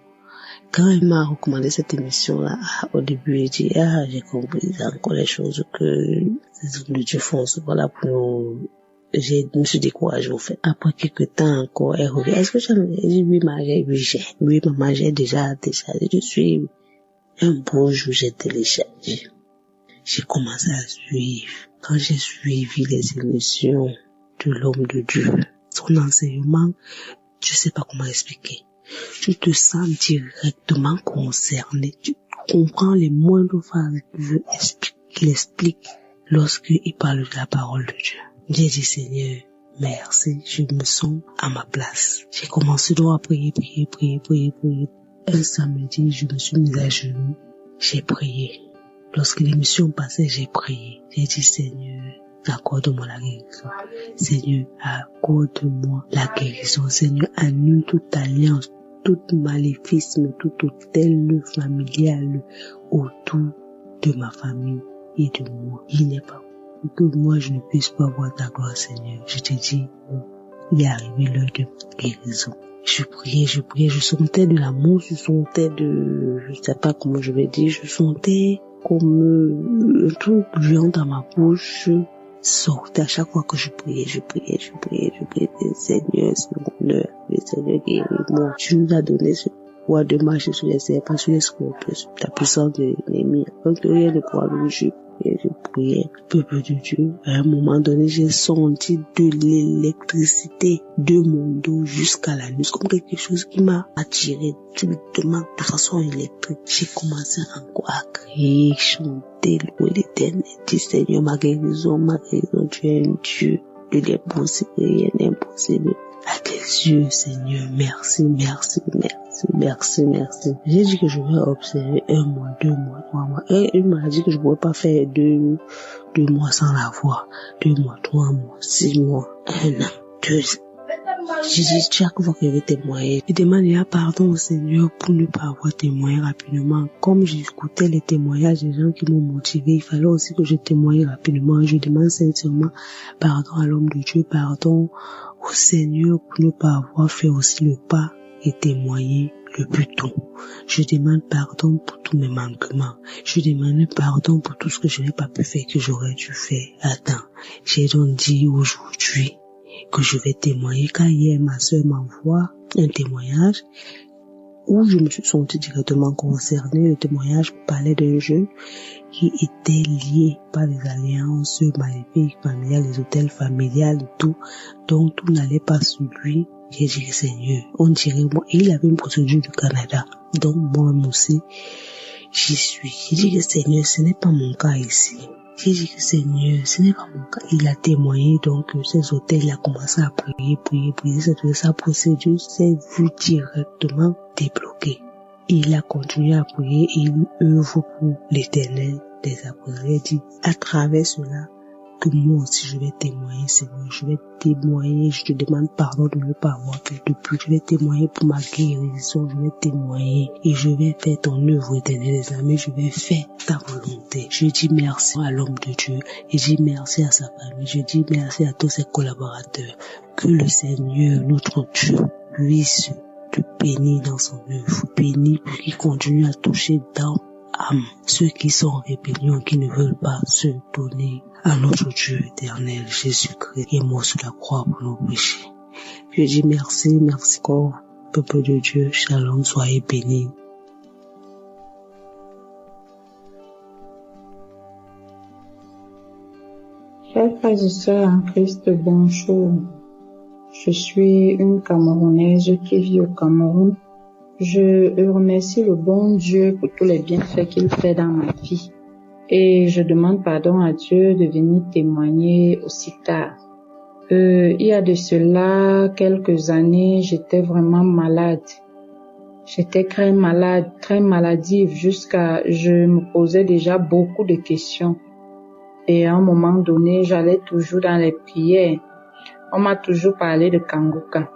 Quand elle m'a recommandé cette émission-là, au début, j'ai dit, j'ai compris encore les choses que les hommes de Dieu font. Voilà pour nous. Je me suis découragée au fait. Après quelques temps encore, elle revient. Est-ce que j'ai dit oui, maman, j'ai déjà téléchargé. Je suis un beau jour, j'ai téléchargé. J'ai commencé à suivre. Quand j'ai suivi les émissions de l'homme de Dieu, son enseignement, je sais pas comment expliquer. Tu te sens directement concerné. Tu comprends les moindres phrases qu'il explique lorsqu'il parle de la parole de Dieu. J'ai dit, Seigneur, merci, je me sens à ma place. J'ai commencé donc à prier. Un samedi, je me suis mise à genoux. J'ai prié. Lorsque l'émission passait, j'ai prié. J'ai dit, Seigneur, accorde-moi la guérison. Seigneur, accorde-moi la guérison. Seigneur, annule toute alliance, tout maléficisme, tout hôtel familial autour de ma famille et de moi. Il n'est pas que moi je ne puisse pas voir ta gloire, Seigneur. Je te dis, il est arrivé l'heure de guérison. Je priais, je sentais de l'amour, je sentais je sais pas comment je vais dire, je sentais comme un truc bouillant dans ma bouche, sortait à chaque fois que je priais, Seigneur, c'est mon heure, le Seigneur guéris-moi. Tu nous as donné ce pouvoir de marcher sur les serpents, sur les scorpions, sur la puissance de l'ennemi, donc rien ne pourra nous juger. je priais. Peuple de Dieu, à un moment donné, j'ai senti de l'électricité de mon dos jusqu'à la nuque, comme quelque chose qui m'a attiré directement de façon électrique. J'ai commencé encore à crier, chanter, louer l'Éternel, dire Seigneur, ma guérison, tu es un Dieu de l'impossible, rien d'impossible. À tes yeux, Seigneur, merci. J'ai dit que je vais observer 1 mois, 2 mois, 3 mois. Et il m'a dit que je ne pourrais pas faire 2 mois sans la voir. 2 mois, 3 mois, 6 mois, 1 an, 2 ans. J'ai dit chaque fois que je vais témoigner, je demande pardon au Seigneur pour ne pas avoir témoigné rapidement. Comme j'écoutais les témoignages des gens qui m'ont motivé, il fallait aussi que je témoigne rapidement. Je demande sincèrement pardon à l'homme de Dieu, pardon au Seigneur pour ne pas avoir fait aussi le pas et témoigner le plus tôt. Je demande pardon pour tous mes manquements. Je demande pardon pour tout ce que je n'ai pas pu faire, que j'aurais dû faire à temps. J'ai donc dit aujourd'hui que je vais témoigner, car hier ma soeur m'envoie un témoignage où je me suis sentie directement concernée. Le témoignage parlait d'un jeune qui était lié par les alliances maléfiques, familiales, les hôtels familiales et tout, donc tout n'allait pas sur lui. J'ai dit que Seigneur, on dirait moi, il avait une procédure du Canada, donc moi aussi j'y suis. J'ai dit que Seigneur, ce n'est pas mon cas ici. J'ai dit que Seigneur, ce n'est pas mon cas. Il a témoigné, donc ces hôtels, il a commencé à prier. Sa procédure s'est vue directement débloquée. Il a continué à prier et il œuvre pour l'Éternel des apôtres. Il a dit, à travers cela, que moi aussi je vais témoigner, Seigneur. Je vais témoigner, je te demande pardon de ne pas avoir fait depuis. Je vais témoigner pour ma guérison, je vais témoigner et je vais faire ton œuvre, Éternel des armées. Je vais faire ta volonté. Je dis merci à l'homme de Dieu et je dis merci à sa famille. Je dis merci à tous ses collaborateurs. Que le Seigneur, notre Dieu, puisse te bénir dans son œuvre. Bénir pour qu'il continue à toucher dans âme ceux qui sont en rébellion, qui ne veulent pas se donner à notre Dieu éternel, Jésus-Christ, qui est mort sur la croix pour nos péchés. Je dis merci encore, peuple de Dieu, shalom, soyez bénis. Chers frères et sœurs en Christ, bonjour. Je suis une Camerounaise qui vit au Cameroun. Je remercie le bon Dieu pour tous les bienfaits qu'il fait dans ma vie. Et je demande pardon à Dieu de venir témoigner aussi tard. Il y a de cela quelques années, j'étais vraiment malade. J'étais très malade, très maladive, je me posais déjà beaucoup de questions. Et à un moment donné, j'allais toujours dans les prières. On m'a toujours parlé de Kanguka.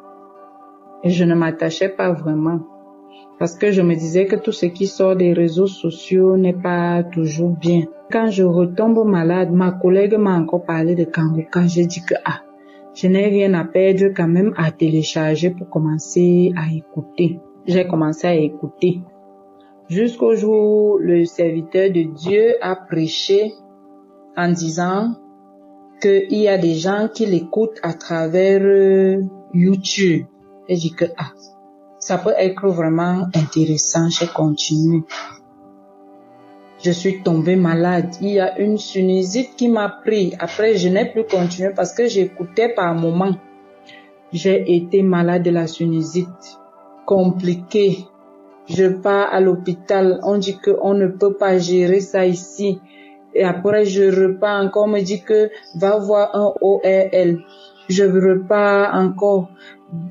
Et je ne m'attachais pas vraiment. Parce que je me disais que tout ce qui sort des réseaux sociaux n'est pas toujours bien. Quand je retombe malade, ma collègue m'a encore parlé de Kanguka. J'ai dit que je n'ai rien à perdre quand même à télécharger pour commencer à écouter. J'ai commencé à écouter. Jusqu'au jour où le serviteur de Dieu a prêché en disant qu'il y a des gens qui l'écoutent à travers YouTube. J'ai dit que ça peut être vraiment intéressant. J'ai continué. Je suis tombée malade. Il y a une sinusite qui m'a pris. Après, je n'ai plus continué parce que j'écoutais par moment. J'ai été malade de la sinusite. Compliqué. Je pars à l'hôpital. On dit qu'on ne peut pas gérer ça ici. Et après, je repars encore. On me dit que va voir un ORL. Je repars encore.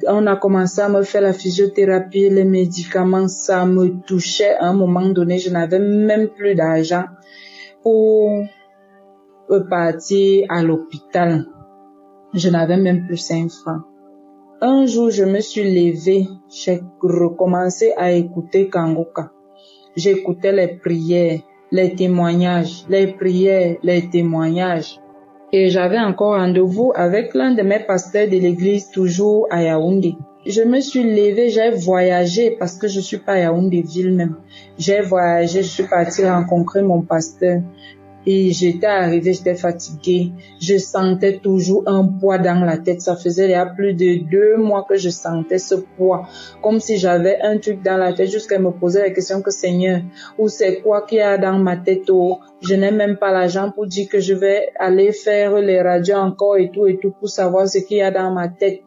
On a commencé à me faire la physiothérapie, les médicaments, ça me touchait. À un moment donné, je n'avais même plus d'argent pour partir à l'hôpital. Je n'avais même plus 5 francs. Un jour, je me suis levée, j'ai recommencé à écouter Kanguka. J'écoutais les prières, les témoignages, les prières, les témoignages. Et j'avais encore rendez-vous avec l'un de mes pasteurs de l'église, toujours à Yaoundé. Je me suis levée, j'ai voyagé parce que je suis pas à Yaoundé ville même. J'ai voyagé, je suis partie rencontrer mon pasteur. Et j'étais arrivée, j'étais fatiguée. Je sentais toujours un poids dans la tête. Ça faisait déjà plus de 2 mois que je sentais ce poids. Comme si j'avais un truc dans la tête jusqu'à me poser la question que Seigneur, où c'est quoi qu'il y a dans ma tête? Oh, je n'ai même pas l'argent pour dire que je vais aller faire les radios encore et tout pour savoir ce qu'il y a dans ma tête.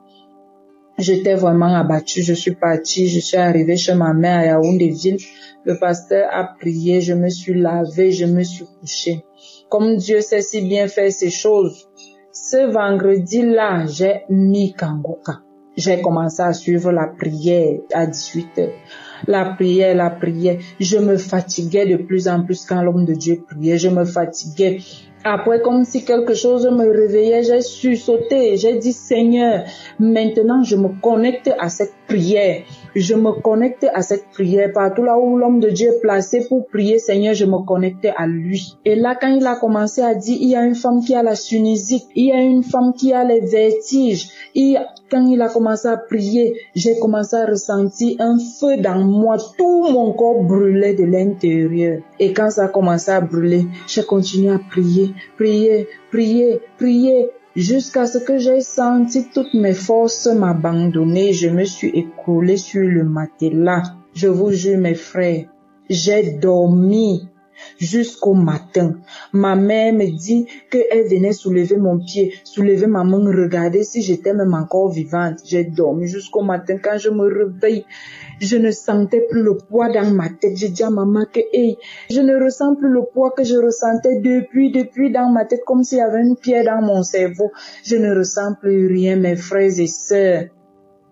J'étais vraiment abattue. Je suis partie, je suis arrivée chez ma mère à Yaoundé-Ville. Le pasteur a prié, je me suis lavée, je me suis couchée. Comme Dieu sait si bien faire ces choses, ce vendredi-là, j'ai mis Kangoka. J'ai commencé à suivre la prière à 18h. La prière. Je me fatiguais de plus en plus quand l'homme de Dieu priait. Je me fatiguais. Après, comme si quelque chose me réveillait, j'ai sursauté. J'ai dit, Seigneur, maintenant je me connecte à cette prière. Je me connecte à cette prière. Partout là où l'homme de Dieu est placé pour prier, Seigneur, je me connecte à lui. Et là, quand il a commencé à dire, il y a une femme qui a la sinusite, il y a une femme qui a les vertiges. Quand il a commencé à prier, j'ai commencé à ressentir un feu dans moi. Tout mon corps brûlait de l'intérieur. Et quand ça a commencé à brûler, j'ai continué à prier, jusqu'à ce que j'ai senti toutes mes forces m'abandonner. Je me suis écroulée sur le matelas. Je vous jure, mes frères, j'ai dormi jusqu'au matin. Ma mère me dit qu'elle venait soulever mon pied, soulever ma main, regarder si j'étais même encore vivante. J'ai dormi jusqu'au matin. Quand je me réveille, je ne sentais plus le poids dans ma tête. J'ai dit à maman que je ne ressens plus le poids que je ressentais depuis dans ma tête, comme s'il y avait une pierre dans mon cerveau. Je ne ressens plus rien, mes frères et sœurs.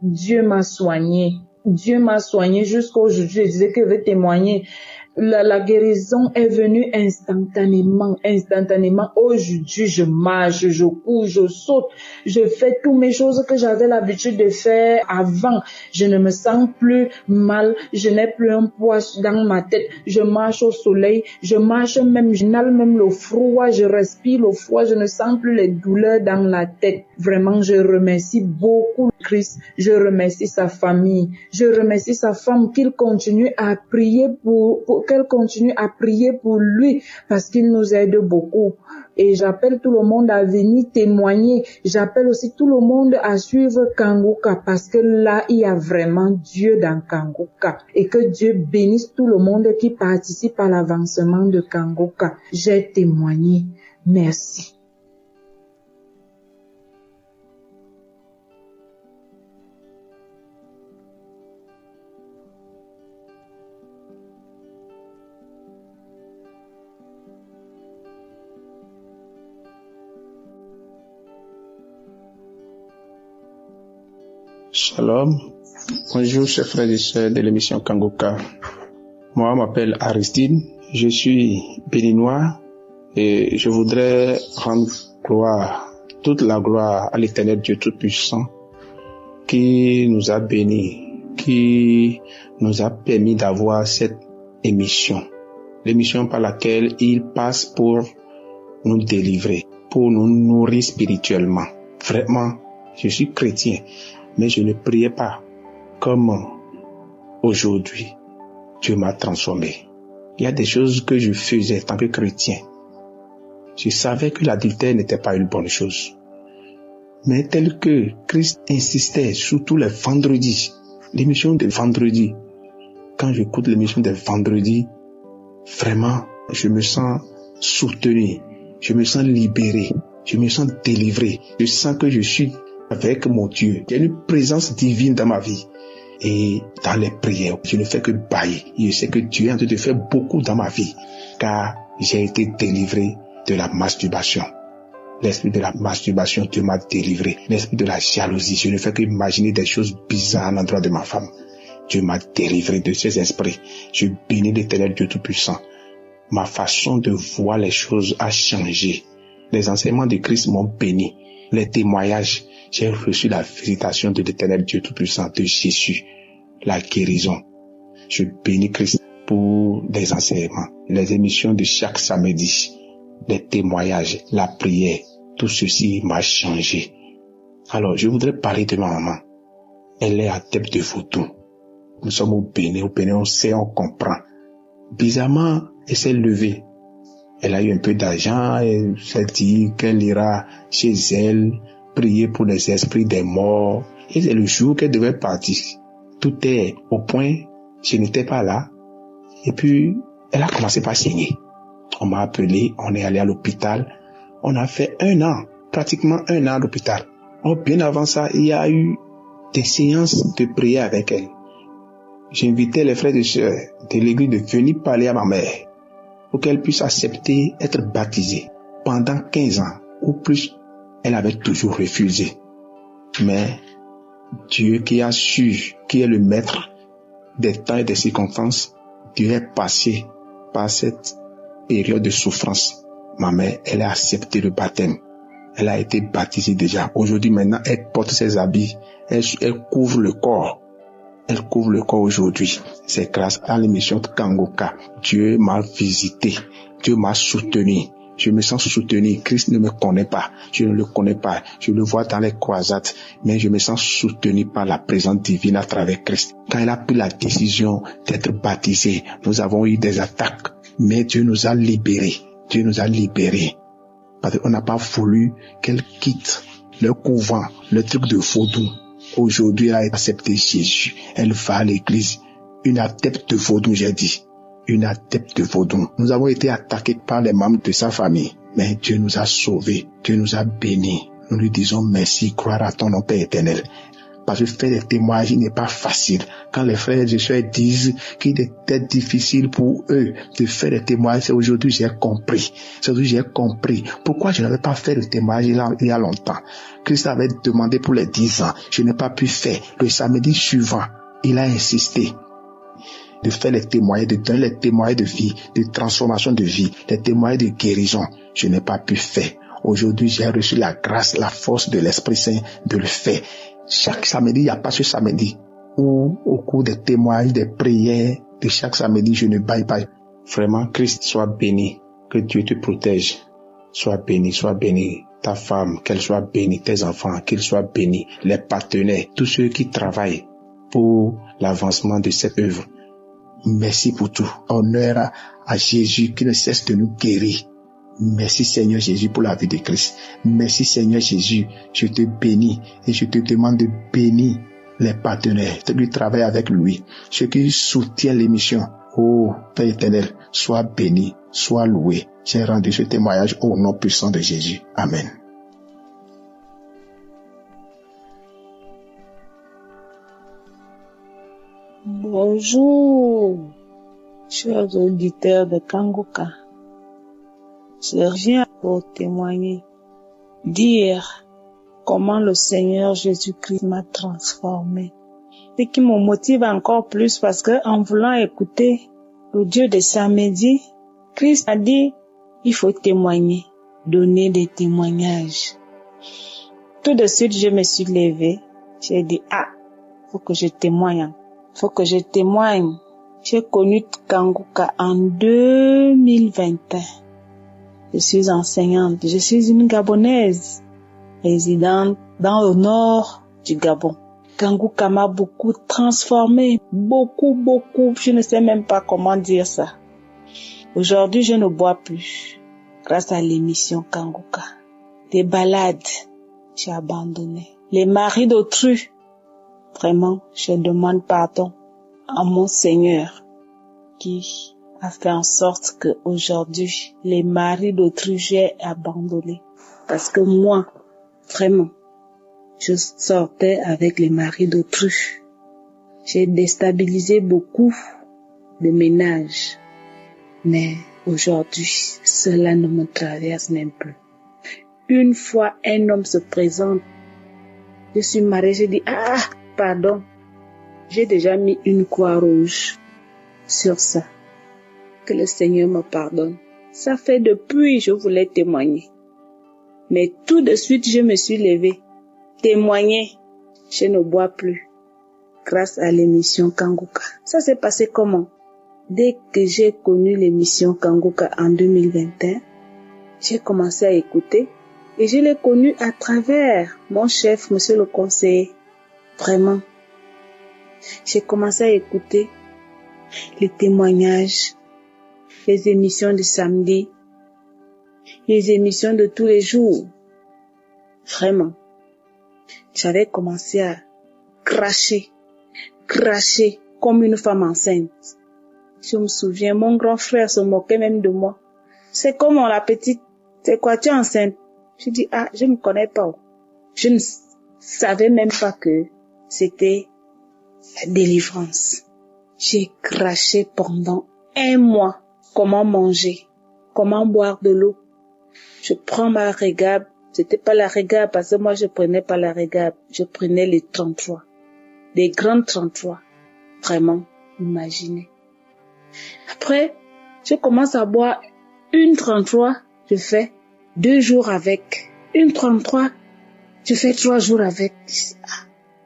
Dieu m'a soigné. Dieu m'a soigné jusqu'aujourd'hui. Je disais que je vais témoigner. La guérison est venue instantanément. Aujourd'hui, je marche, je cours, je saute, je fais toutes mes choses que j'avais l'habitude de faire avant. Je ne me sens plus mal, je n'ai plus un poids dans ma tête. Je marche au soleil, je inhale même le froid, je respire le froid, je ne sens plus les douleurs dans la tête. Vraiment, je remercie beaucoup Christ, je remercie sa famille, je remercie sa femme qu'elle continue à prier pour lui parce qu'il nous aide beaucoup. Et j'appelle tout le monde à venir témoigner. J'appelle aussi tout le monde à suivre Kangoka parce que là, il y a vraiment Dieu dans Kangoka. Et que Dieu bénisse tout le monde qui participe à l'avancement de Kangoka. J'ai témoigné. Merci. Shalom, bonjour chers frères et sœurs de l'émission Kangoka. Moi, je m'appelle Aristide, je suis béninois et je voudrais rendre toute la gloire à l'Éternel Dieu Tout-Puissant qui nous a bénis, qui nous a permis d'avoir cette émission. L'émission par laquelle il passe pour nous délivrer, pour nous nourrir spirituellement. Vraiment, je suis chrétien. Mais je ne priais pas comme aujourd'hui. Dieu m'a transformé. Il y a des choses que je faisais en tant que chrétien. Je savais que l'adultère n'était pas une bonne chose. Mais tel que Christ insistait, surtout les vendredis, l'émission de vendredi, quand j'écoute l'émission de vendredi, vraiment, je me sens soutenu, je me sens libéré, je me sens délivré. Je sens que je suis avec mon Dieu. Il y a une présence divine dans ma vie. Et dans les prières, je ne fais que bailler. Je sais que Dieu est en train de faire beaucoup dans ma vie. Car j'ai été délivré de la masturbation. L'esprit de la masturbation, Dieu m'a délivré. L'esprit de la jalousie, je ne fais qu'imaginer des choses bizarres à l'endroit de ma femme. Dieu m'a délivré de ces esprits. Je bénis l'Éternel Dieu Tout-Puissant. Ma façon de voir les choses a changé. Les enseignements de Christ m'ont béni. Les témoignages, j'ai reçu la visitation de l'Éternel Dieu Tout-Puissant, de Jésus, la guérison. Je bénis Christ pour les enseignements, les émissions de chaque samedi, les témoignages, la prière. Tout ceci m'a changé. Alors, je voudrais parler de ma maman. Elle est adepte de vaudou. Nous sommes au Bénin, on sait, on comprend. Bizarrement, elle s'est levée. Elle a eu un peu d'argent et s'est dit qu'elle ira chez elle, prier pour les esprits des morts. Et c'est le jour qu'elle devait partir. Tout est au point, je n'étais pas là. Et puis, elle a commencé par saigner. On m'a appelé, on est allé à l'hôpital. On a fait 1 an, pratiquement 1 an à l'hôpital. Oh, bien avant ça, il y a eu des séances de prière avec elle. J'invitais les frères et sœurs de l'église de venir parler à ma mère pour qu'elle puisse accepter être baptisée. Pendant 15 ans ou plus, elle avait toujours refusé. Mais Dieu qui a su, qui est le maître des temps et des circonstances, Dieu est passé par cette période de souffrance. Ma mère, elle a accepté le baptême. Elle a été baptisée déjà. Aujourd'hui, maintenant, elle porte ses habits. Elle couvre le corps. Elle couvre le corps aujourd'hui. C'est grâce à l'émission de Kangoka. Dieu m'a visité. Dieu m'a soutenu. Je me sens soutenu. Christ ne me connaît pas. Je ne le connais pas. Je le vois dans les croisades. Mais je me sens soutenu par la présence divine à travers Christ. Quand elle a pris la décision d'être baptisée, nous avons eu des attaques. Mais Dieu nous a libérés. Dieu nous a libérés. Parce qu'on n'a pas voulu qu'elle quitte le couvent, le truc de vaudou. Aujourd'hui, elle a accepté Jésus. Elle va à l'église. Une adepte de vaudou, j'ai dit. Une adepte de vaudou. Nous avons été attaqués par les membres de sa famille. Mais Dieu nous a sauvés. Dieu nous a bénis. Nous lui disons merci, croire à ton nom, Père éternel. Parce que faire des témoignages n'est pas facile. Quand les frères et sœurs disent qu'il était difficile pour eux de faire des témoignages, c'est aujourd'hui j'ai compris. C'est aujourd'hui j'ai compris. Pourquoi je n'avais pas fait le témoignage il y a longtemps. Christ avait demandé pour les 10 ans. Je n'ai pas pu faire. Le samedi suivant, il a insisté de faire les témoignages, de donner les témoignages de vie, de transformation de vie, les témoignages de guérison. Je n'ai pas pu faire. Aujourd'hui, j'ai reçu la grâce, la force de l'Esprit Saint de le faire. Chaque samedi, il n'y a pas ce samedi où, au cours des témoignages, des prières de chaque samedi, je ne baille pas. Vraiment, Christ soit béni. Que Dieu te protège. Sois béni. Ta femme, qu'elle soit bénie. Tes enfants, qu'ils soient bénis. Les partenaires, tous ceux qui travaillent pour l'avancement de cette œuvre. Merci pour tout. Honneur à Jésus qui ne cesse de nous guérir. Merci Seigneur Jésus pour la vie de Christ. Merci Seigneur Jésus. Je te bénis et je te demande de bénir les partenaires, ceux qui travaillent avec lui, ceux qui soutiennent l'émission. Oh Père éternel, sois béni, sois loué. J'ai rendu ce témoignage au nom puissant de Jésus. Amen. Bonjour, chers auditeurs de Kangoka. Je reviens pour témoigner, dire comment le Seigneur Jésus-Christ m'a transformé. Ce qui me motive encore plus parce que en voulant écouter le Dieu de samedi, Christ a dit, il faut témoigner, donner des témoignages. Tout de suite, je me suis levée. J'ai dit, faut que je témoigne. Faut que je témoigne. J'ai connu Kangoka en 2021. Je suis enseignante. Je suis une Gabonaise, résidente dans le nord du Gabon. Kangoka m'a beaucoup transformée. Beaucoup. Je ne sais même pas comment dire ça. Aujourd'hui, je ne bois plus. Grâce à l'émission Kangoka. Des balades, j'ai abandonné. Les maris d'autrui. Vraiment, je demande pardon à mon Seigneur qui a fait en sorte que aujourd'hui les maris d'autrui j'ai abandonné. Parce que moi, vraiment, je sortais avec les maris d'autrui. J'ai déstabilisé beaucoup de ménages. Mais aujourd'hui, cela ne me traverse même plus. Une fois un homme se présente, je suis mariée, je dis, pardon, j'ai déjà mis une croix rouge sur ça. Que le Seigneur me pardonne. Ça fait depuis, je voulais témoigner. Mais tout de suite, je me suis levée. Témoigner, je ne bois plus. Grâce à l'émission Kangoka. Ça s'est passé comment? Dès que j'ai connu l'émission Kangoka en 2021, j'ai commencé à écouter. Et je l'ai connu à travers mon chef, monsieur le conseiller. Vraiment. J'ai commencé à écouter les témoignages, les émissions du samedi. les émissions de tous les jours. Vraiment. J'avais commencé à cracher comme une femme enceinte. Je me souviens, mon grand frère se moquait même de moi. C'est comment la petite, c'est quoi, tu es enceinte? Je dis, je ne connais pas. Je ne savais même pas que c'était la délivrance. J'ai craché pendant 1 mois. Comment manger? Comment boire de l'eau? Je prends ma régabe. C'était pas la régabe parce que moi je prenais pas la régabe. Je prenais les 33. Des grandes 33. Vraiment, imaginez. Après, je commence à boire une 33. Je fais 2 jours avec. Une 33. Je fais 3 jours avec.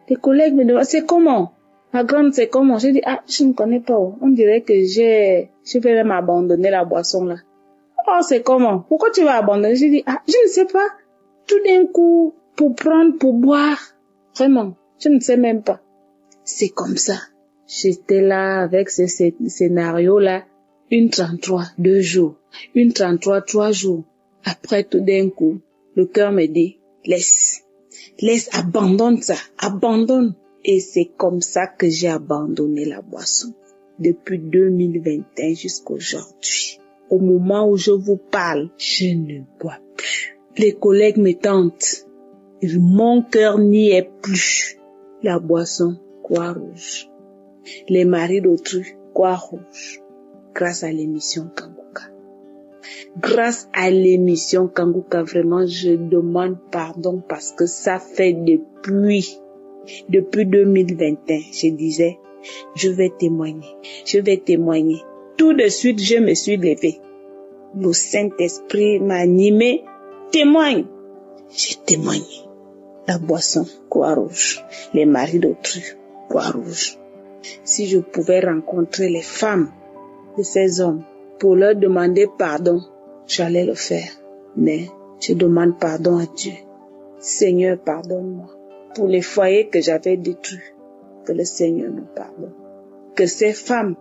Les collègues me demandent, c'est comment? Ma grande, c'est comment? Je dis, je ne connais pas. On dirait que je vais même abandonner la boisson là. Oh, c'est comment? Pourquoi tu vas abandonner? Je dis, je ne sais pas. Tout d'un coup, pour boire. Vraiment, je ne sais même pas. C'est comme ça. J'étais là avec ce scénario là. Une 33, 2 jours. Une 33, 3 jours. Après, tout d'un coup, le cœur me dit, laisse, abandonne ça, abandonne. Et c'est comme ça que j'ai abandonné la boisson. Depuis 2021 jusqu'à aujourd'hui. Au moment où je vous parle, je ne bois plus. Les collègues me tentent. Mon cœur n'y est plus. La boisson, croix rouge. Les maris d'autrui, croix rouge. Grâce à l'émission Kanguka. Grâce à l'émission Kanguka, vraiment, je demande pardon parce que ça fait depuis 2021, je disais, je vais témoigner. Tout de suite, je me suis levée. Le Saint-Esprit m'a animé. Témoigne. J'ai témoigné. La boisson, croix rouge. Les maris d'autrui, croix rouge. Si je pouvais rencontrer les femmes de ces hommes pour leur demander pardon, j'allais le faire. Mais je demande pardon à Dieu. Seigneur, pardonne-moi. Pour les foyers que j'avais détruits, que le Seigneur me pardonne. Que ces femmes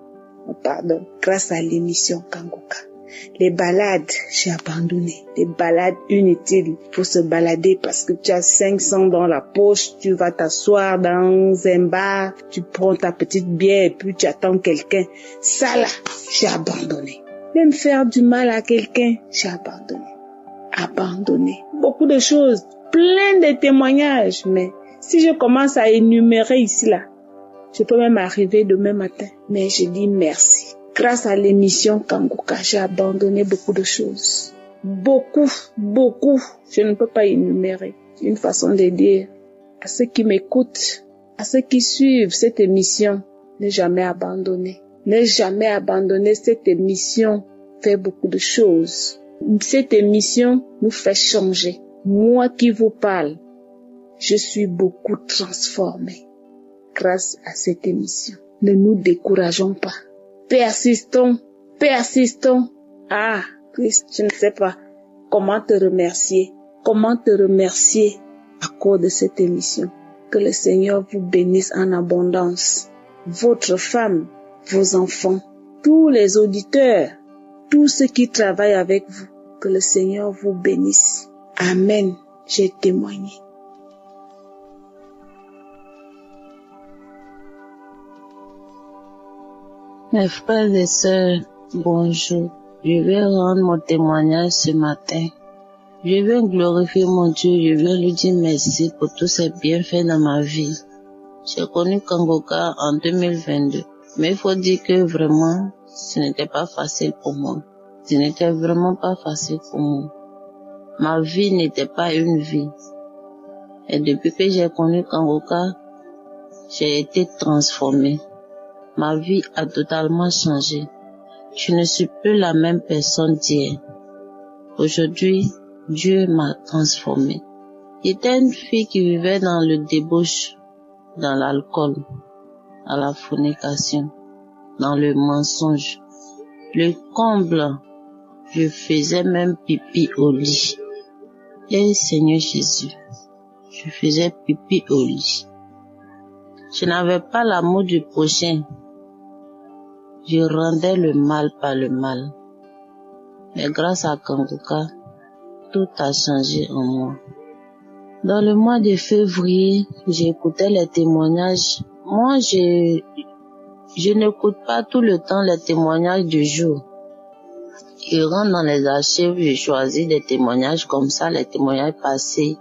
me pardonnent grâce à l'émission Kanguka. Les balades, j'ai abandonné. Les balades inutiles pour se balader parce que tu as 500 dans la poche, tu vas t'asseoir dans un bar, tu prends ta petite bière et puis tu attends quelqu'un. Ça là, j'ai abandonné. Même faire du mal à quelqu'un, j'ai abandonné. Beaucoup de choses, plein de témoignages, mais si je commence à énumérer ici là, je peux même arriver demain matin. Mais je dis merci. Grâce à l'émission Kanguka, j'ai abandonné beaucoup de choses. Beaucoup. Je ne peux pas énumérer. C'est une façon de dire à ceux qui m'écoutent, à ceux qui suivent cette émission, ne jamais abandonner. Ne jamais abandonner. Cette émission fait beaucoup de choses. Cette émission nous fait changer. Moi qui vous parle, je suis beaucoup transformée grâce à cette émission. Ne nous décourageons pas. Persistons. Christ, je ne sais pas comment te remercier à cause de cette émission. Que le Seigneur vous bénisse en abondance. Votre femme, vos enfants, tous les auditeurs, tous ceux qui travaillent avec vous, que le Seigneur vous bénisse. Amen. J'ai témoigné. Mes frères et sœurs, bonjour. Je vais rendre mon témoignage ce matin. Je viens glorifier mon Dieu, je viens lui dire merci pour tous ses bienfaits dans ma vie. J'ai connu Kanguka en 2022, mais il faut dire que vraiment, ce n'était pas facile pour moi. Ce n'était vraiment pas facile pour moi. Ma vie n'était pas une vie. Et depuis que j'ai connu Kanguka, j'ai été transformée. Ma vie a totalement changé. Je ne suis plus la même personne d'hier. Aujourd'hui, Dieu m'a transformée. J'étais une fille qui vivait dans le débauche, dans l'alcool, dans la fornication, dans le mensonge. Le comble, je faisais même pipi au lit. Et Seigneur Jésus, je faisais pipi au lit. Je n'avais pas l'amour du prochain. Je rendais le mal par le mal. Mais grâce à Kanguka, tout a changé en moi. Dans le mois de février, j'écoutais les témoignages. Moi, je n'écoute pas tout le temps les témoignages du jour. Je rentre dans les archives, je choisis des témoignages comme ça, les témoignages passés,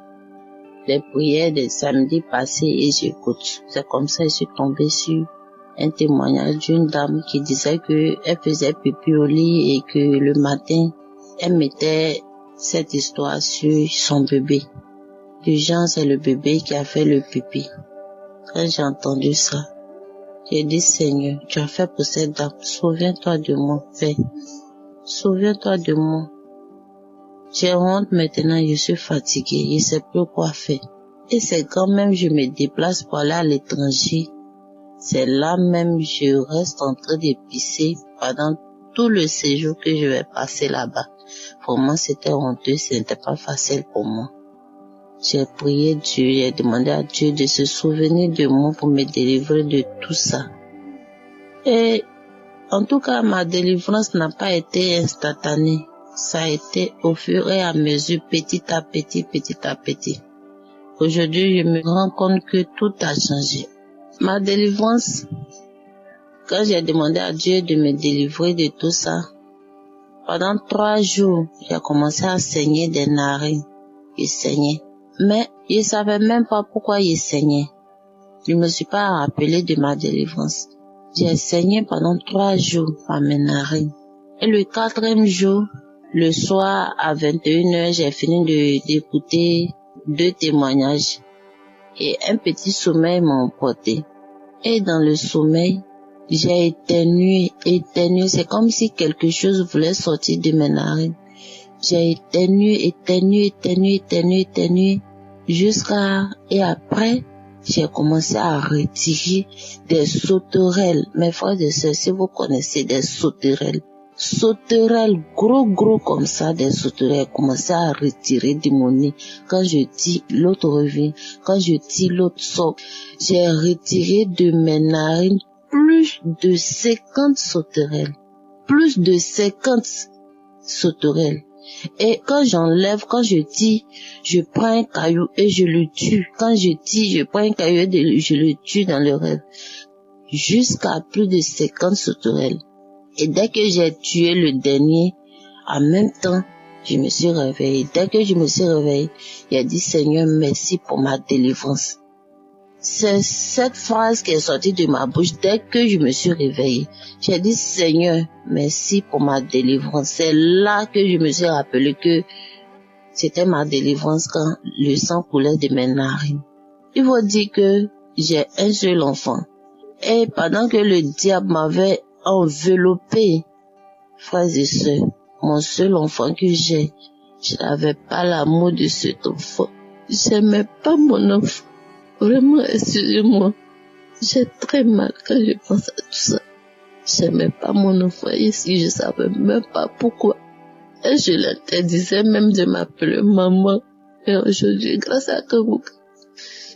les prières des samedis passés et j'écoute. C'est comme ça que je suis tombée sur un témoignage d'une dame qui disait qu'elle faisait pipi au lit et que le matin, elle mettait cette histoire sur son bébé. Du genre, c'est le bébé qui a fait le pipi. Quand j'ai entendu ça, j'ai dit, Seigneur, tu as fait pour cette dame, souviens-toi de moi, fais. Souviens-toi de moi. J'ai honte maintenant, je suis fatiguée, je ne sais plus quoi faire. Et c'est quand même je me déplace pour aller à l'étranger. C'est là même je reste en train de pisser pendant tout le séjour que je vais passer là-bas. Pour moi, c'était honteux, ce n'était pas facile pour moi. J'ai prié Dieu, j'ai demandé à Dieu de se souvenir de moi pour me délivrer de tout ça. Et en tout cas, ma délivrance n'a pas été instantanée. Ça a été au fur et à mesure, petit à petit, petit à petit. Aujourd'hui, je me rends compte que tout a changé. Ma délivrance, quand j'ai demandé à Dieu de me délivrer de tout ça, pendant 3 jours, j'ai commencé à saigner des narines. Je saignais. Mais je savais même pas pourquoi je saignais. Je me suis pas rappelé de ma délivrance. J'ai saigné pendant 3 jours par mes narines. Et le 4e jour, le soir à 21h, j'ai fini d'écouter 2 témoignages. Et un petit sommeil m'a emporté. Et dans le sommeil, j'ai éternué. C'est comme si quelque chose voulait sortir de mes narines. J'ai éternué. Et après, j'ai commencé à retirer des sauterelles. Mes frères et sœurs, si vous connaissez des sauterelles, gros comme ça, des sauterelles, commençaient à retirer de mon nez. Quand je dis, l'autre revient. Quand je dis, l'autre sort. J'ai retiré de mes narines plus de 50 sauterelles. Et quand je dis, je prends un caillou et je le tue. Quand je dis, je prends un caillou et je le tue dans le rêve. Jusqu'à plus de 50 sauterelles. Et dès que j'ai tué le dernier, en même temps, je me suis réveillée. Dès que je me suis réveillée, j'ai dit, Seigneur, merci pour ma délivrance. C'est cette phrase qui est sortie de ma bouche dès que je me suis réveillée. J'ai dit, Seigneur, merci pour ma délivrance. C'est là que je me suis rappelé que c'était ma délivrance quand le sang coulait de mes narines. Il faut dire que j'ai un seul enfant. Et pendant que le diable m'avait enveloppé, frères et sœurs, mon seul enfant que j'ai, je n'avais pas l'amour de cet enfant. J'aimais pas mon enfant. Vraiment, excusez-moi. J'ai très mal quand je pense à tout ça. J'aimais pas mon enfant ici, je savais même pas pourquoi. Et je l'interdisais même de m'appeler maman. Et aujourd'hui, grâce à Kanguka,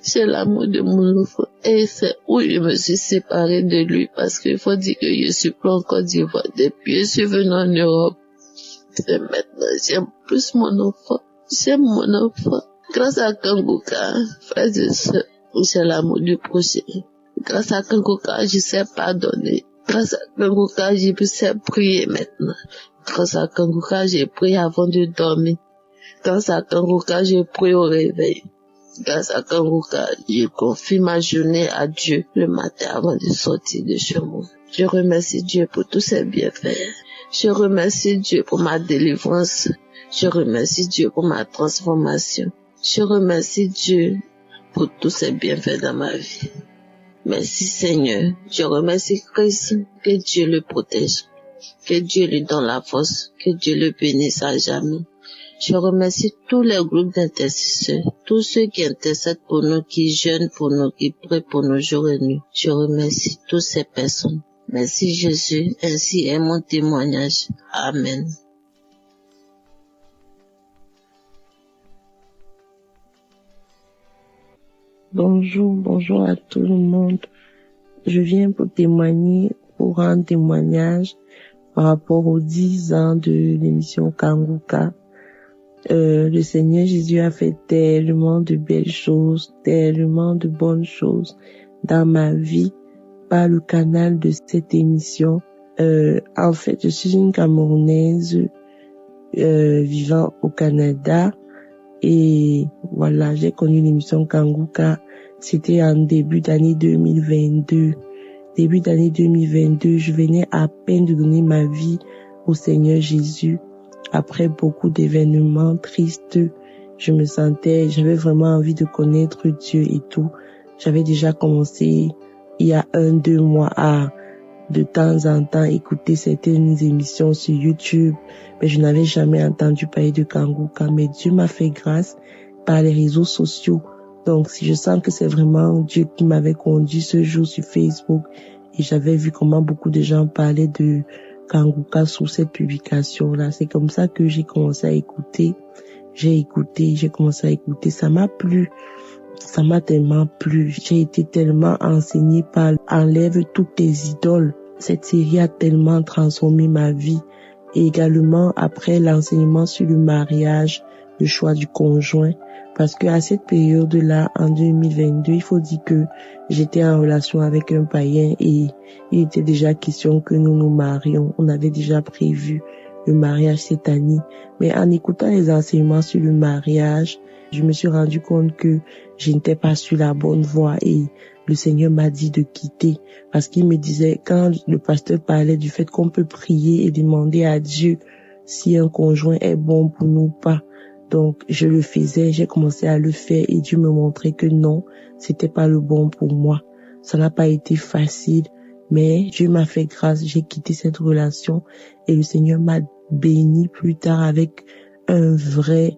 j'ai l'amour de mon enfant. Et c'est où je me suis séparée de lui parce qu'il faut dire que je suis plus en Côte d'Ivoire. Depuis, je suis venue en Europe. Et maintenant, j'aime plus mon enfant. J'aime mon enfant. Grâce à Kanguka, frères et sœurs, j'ai l'amour du prochain. Grâce à Kanguka, je sais pardonner. Grâce à Kanguka, je sais prier maintenant. Grâce à Kanguka, j'ai prié avant de dormir. Grâce à Kanguka, je prie au réveil. Grâce à Kanguka, je confie ma journée à Dieu le matin avant de sortir de chez moi. Je remercie Dieu pour tous ses bienfaits. Je remercie Dieu pour ma délivrance. Je remercie Dieu pour ma transformation. Je remercie Dieu pour tous ses bienfaits dans ma vie. Merci Seigneur. Je remercie Christ. Que Dieu le protège. Que Dieu lui donne la force. Que Dieu le bénisse à jamais. Je remercie tous les groupes d'intercesseurs, tous ceux qui intercèdent pour nous, qui jeûnent pour nous, qui prient pour nous jour et nuit. Je remercie toutes ces personnes. Merci Jésus, ainsi est mon témoignage. Amen. Bonjour à tout le monde. Je viens pour témoigner, pour rendre témoignage par rapport aux 10 ans de l'émission Kanguka. Le Seigneur Jésus a fait tellement de belles choses, tellement de bonnes choses dans ma vie par le canal de cette émission. En fait, je suis une Camerounaise vivant au Canada et voilà, j'ai connu l'émission Kanguka. C'était en début d'année 2022. Début d'année 2022, je venais à peine de donner ma vie au Seigneur Jésus. Après beaucoup d'événements tristes, j'avais vraiment envie de connaître Dieu et tout. J'avais déjà commencé il y a 1-2 mois à de temps en temps écouter certaines émissions sur YouTube, mais je n'avais jamais entendu parler de Kanguka. Mais Dieu m'a fait grâce par les réseaux sociaux. Donc, si je sens que c'est vraiment Dieu qui m'avait conduit ce jour sur Facebook et j'avais vu comment beaucoup de gens parlaient de Kanguka sous cette publication-là. C'est comme ça que j'ai commencé à écouter. J'ai commencé à écouter. Ça m'a plu. Ça m'a tellement plu. J'ai été tellement enseignée par Enlève toutes tes idoles. Cette série a tellement transformé ma vie. Et également après l'enseignement sur le mariage, le choix du conjoint. Parce que à cette période-là, en 2022, il faut dire que j'étais en relation avec un païen et il était déjà question que nous nous marions. On avait déjà prévu le mariage cette année. Mais en écoutant les enseignements sur le mariage, je me suis rendu compte que je n'étais pas sur la bonne voie et le Seigneur m'a dit de quitter parce qu'il me disait, quand le pasteur parlait du fait qu'on peut prier et demander à Dieu si un conjoint est bon pour nous ou pas. Donc, je le faisais, j'ai commencé à le faire et Dieu me montrait que non, c'était pas le bon pour moi. Ça n'a pas été facile, mais Dieu m'a fait grâce, j'ai quitté cette relation et le Seigneur m'a béni plus tard avec un vrai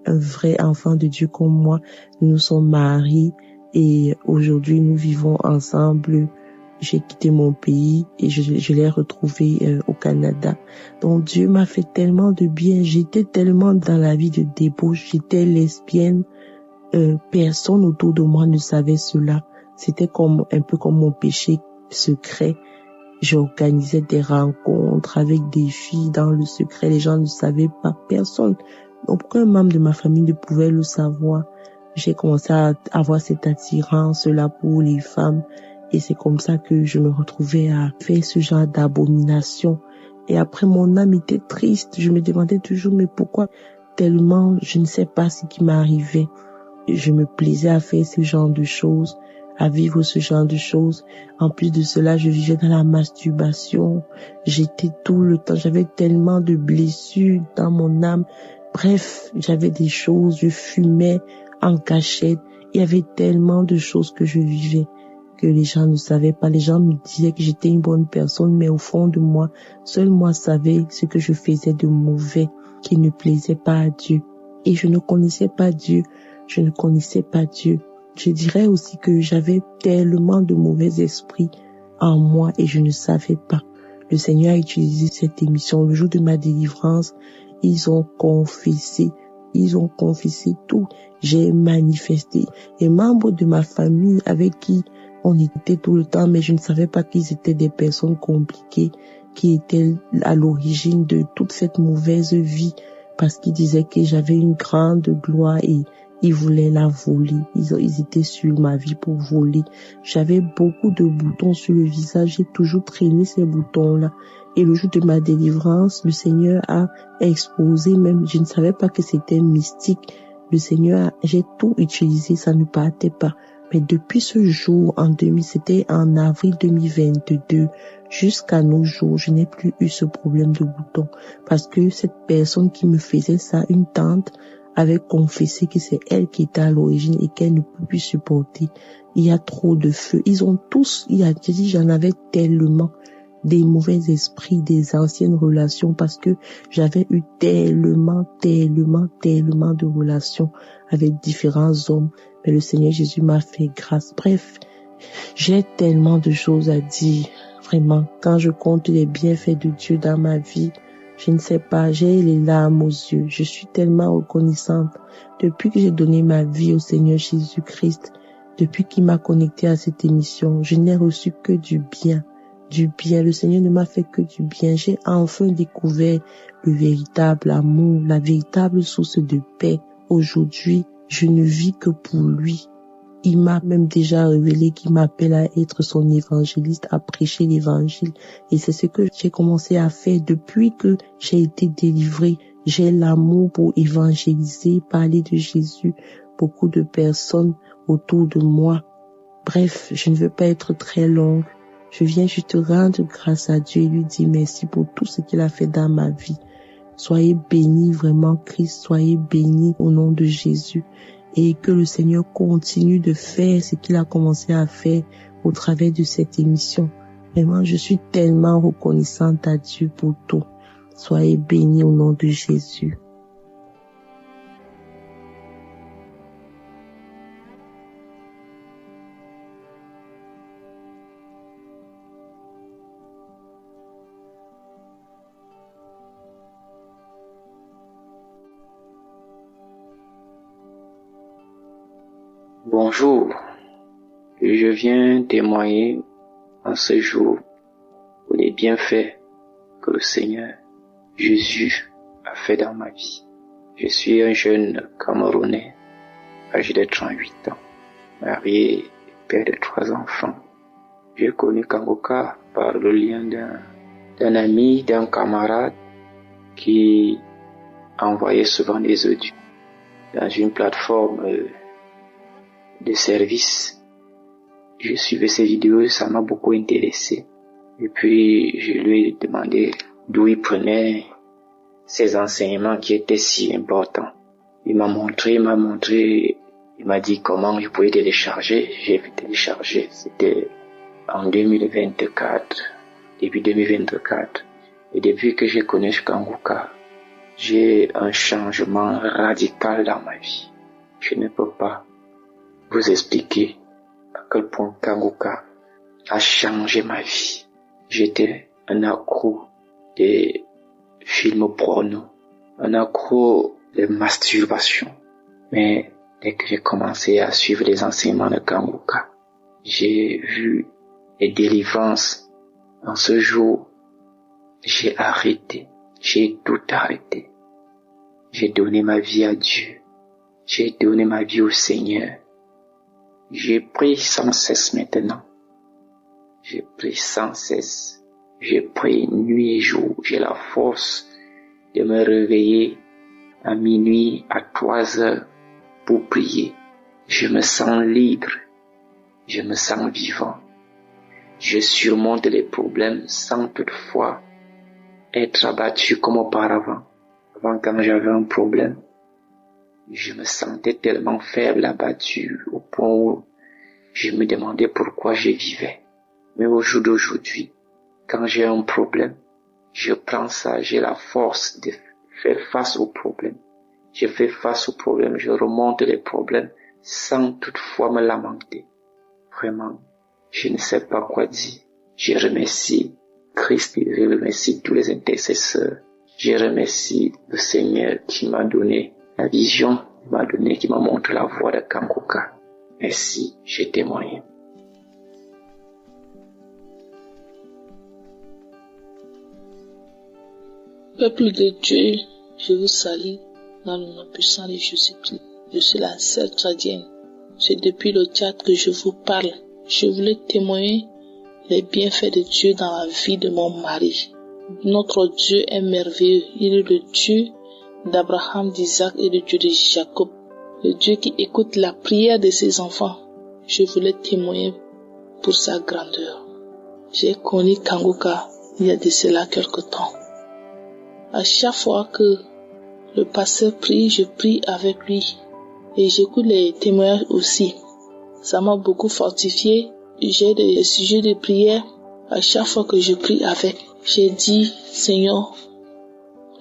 enfant de Dieu comme moi. Nous sommes mariés et aujourd'hui nous vivons ensemble. J'ai quitté mon pays et je l'ai retrouvé au Canada. Donc Dieu m'a fait tellement de bien. J'étais tellement dans la vie de débauche. J'étais lesbienne. Personne autour de moi ne savait cela. C'était un peu comme mon péché secret. J'organisais des rencontres avec des filles dans le secret. Les gens ne savaient pas. Personne. Donc aucun membre de ma famille ne pouvait le savoir. J'ai commencé à avoir cette attirance-là pour les femmes. Et c'est comme ça que je me retrouvais à faire ce genre d'abomination. Et après, mon âme était triste. Je me demandais toujours, mais pourquoi tellement, je ne sais pas ce qui m'arrivait. Je me plaisais à faire ce genre de choses, à vivre ce genre de choses. En plus de cela, je vivais dans la masturbation. J'étais tout le temps, j'avais tellement de blessures dans mon âme. Bref, j'avais des choses, je fumais en cachette. Il y avait tellement de choses que je vivais que les gens ne savaient pas. Les gens me disaient que j'étais une bonne personne, mais au fond de moi, seul moi savais ce que je faisais de mauvais, qui ne plaisait pas à Dieu. Et je ne connaissais pas Dieu. Je ne connaissais pas Dieu. Je dirais aussi que j'avais tellement de mauvais esprits en moi et je ne savais pas. Le Seigneur a utilisé cette émission. Le jour de ma délivrance, ils ont confessé tout. J'ai manifesté. Les membres de ma famille avec qui on était tout le temps, mais je ne savais pas qu'ils étaient des personnes compliquées, qui étaient à l'origine de toute cette mauvaise vie, parce qu'ils disaient que j'avais une grande gloire et ils voulaient la voler. Ils étaient sur ma vie pour voler. J'avais beaucoup de boutons sur le visage, j'ai toujours traîné ces boutons-là. Et le jour de ma délivrance, le Seigneur a exposé, même je ne savais pas que c'était mystique. Le Seigneur, j'ai tout utilisé, ça ne partait pas. Mais depuis ce jour, c'était en avril 2022, jusqu'à nos jours, je n'ai plus eu ce problème de boutons. Parce que cette personne qui me faisait ça, une tante, avait confessé que c'est elle qui était à l'origine et qu'elle ne peut plus supporter. Il y a trop de feu. J'en avais tellement des mauvais esprits, des anciennes relations parce que j'avais eu tellement de relations avec différents hommes. Mais le Seigneur Jésus m'a fait grâce. Bref, j'ai tellement de choses à dire. Vraiment, quand je compte les bienfaits de Dieu dans ma vie, je ne sais pas, j'ai les larmes aux yeux. Je suis tellement reconnaissante. Depuis que j'ai donné ma vie au Seigneur Jésus-Christ, depuis qu'il m'a connecté à cette émission, je n'ai reçu que du bien du bien. Le Seigneur ne m'a fait que du bien. J'ai enfin découvert le véritable amour, la véritable source de paix. Aujourd'hui, je ne vis que pour lui. Il m'a même déjà révélé qu'il m'appelle à être son évangéliste, à prêcher l'évangile. Et c'est ce que j'ai commencé à faire depuis que j'ai été délivrée. J'ai l'amour pour évangéliser, parler de Jésus. Beaucoup de personnes autour de moi. Bref, je ne veux pas être très longue. Je viens juste rendre grâce à Dieu et lui dire merci pour tout ce qu'il a fait dans ma vie. Soyez bénis vraiment, Christ, soyez bénis au nom de Jésus. Et que le Seigneur continue de faire ce qu'il a commencé à faire au travers de cette émission. Vraiment, je suis tellement reconnaissante à Dieu pour tout. Soyez bénis au nom de Jésus. Bonjour, je viens témoigner en ce jour pour les bienfaits que le Seigneur Jésus a fait dans ma vie. Je suis un jeune Camerounais, âgé de 38 ans, marié, père de 3 enfants. J'ai connu Kanguka par le lien d'un ami, d'un camarade qui envoyait souvent des audios dans une plateforme de service. Je suivais ces vidéos, ça m'a beaucoup intéressé. Et puis, je lui ai demandé d'où il prenait ces enseignements qui étaient si importants. Il m'a montré, il m'a dit comment je pouvais télécharger. J'ai téléchargé, c'était en 2024, début 2024. Et depuis que j'ai connu Kanguka, j'ai un changement radical dans ma vie. Je ne peux pas vous expliquer à quel point Kanguka a changé ma vie. J'étais un accro des films porno, un accro de masturbation. Mais dès que j'ai commencé à suivre les enseignements de Kanguka, j'ai vu les délivrances. En ce jour, j'ai arrêté, j'ai tout arrêté. J'ai donné ma vie à Dieu, j'ai donné ma vie au Seigneur. J'ai pris sans cesse maintenant. J'ai pris sans cesse. J'ai pris nuit et jour. J'ai la force de me réveiller à minuit, à 3 heures pour prier. Je me sens libre. Je me sens vivant. Je surmonte les problèmes sans toutefois être abattu comme auparavant. Avant, quand j'avais un problème, je me sentais tellement faible, abattu, au point où je me demandais pourquoi je vivais. Mais au jour d'aujourd'hui, quand j'ai un problème, je prends ça, j'ai la force de faire face au problème. Je fais face au problème, je remonte les problèmes sans toutefois me lamenter. Vraiment, je ne sais pas quoi dire. Je remercie Christ, je remercie tous les intercesseurs. Je remercie le Seigneur qui m'a donné la vision, qui m'a montré la voie de Kanguka. Merci, j'ai témoigné. Peuple de Dieu, je vous salue dans le nom puissant de Jésus-Christ. Je suis la sœur Tradienne. C'est depuis le Tchad que je vous parle. Je voulais témoigner les bienfaits de Dieu dans la vie de mon mari. Notre Dieu est merveilleux. Il est le Dieu d'Abraham, d'Isaac et le Dieu de Jacob. Le Dieu qui écoute la prière de ses enfants. Je voulais témoigner pour sa grandeur. J'ai connu Kanguka il y a de cela quelque temps. À chaque fois que le pasteur prie, je prie avec lui. Et j'écoute les témoignages aussi. Ça m'a beaucoup fortifié. J'ai des sujets de prière. À chaque fois que je prie avec, j'ai dit, Seigneur,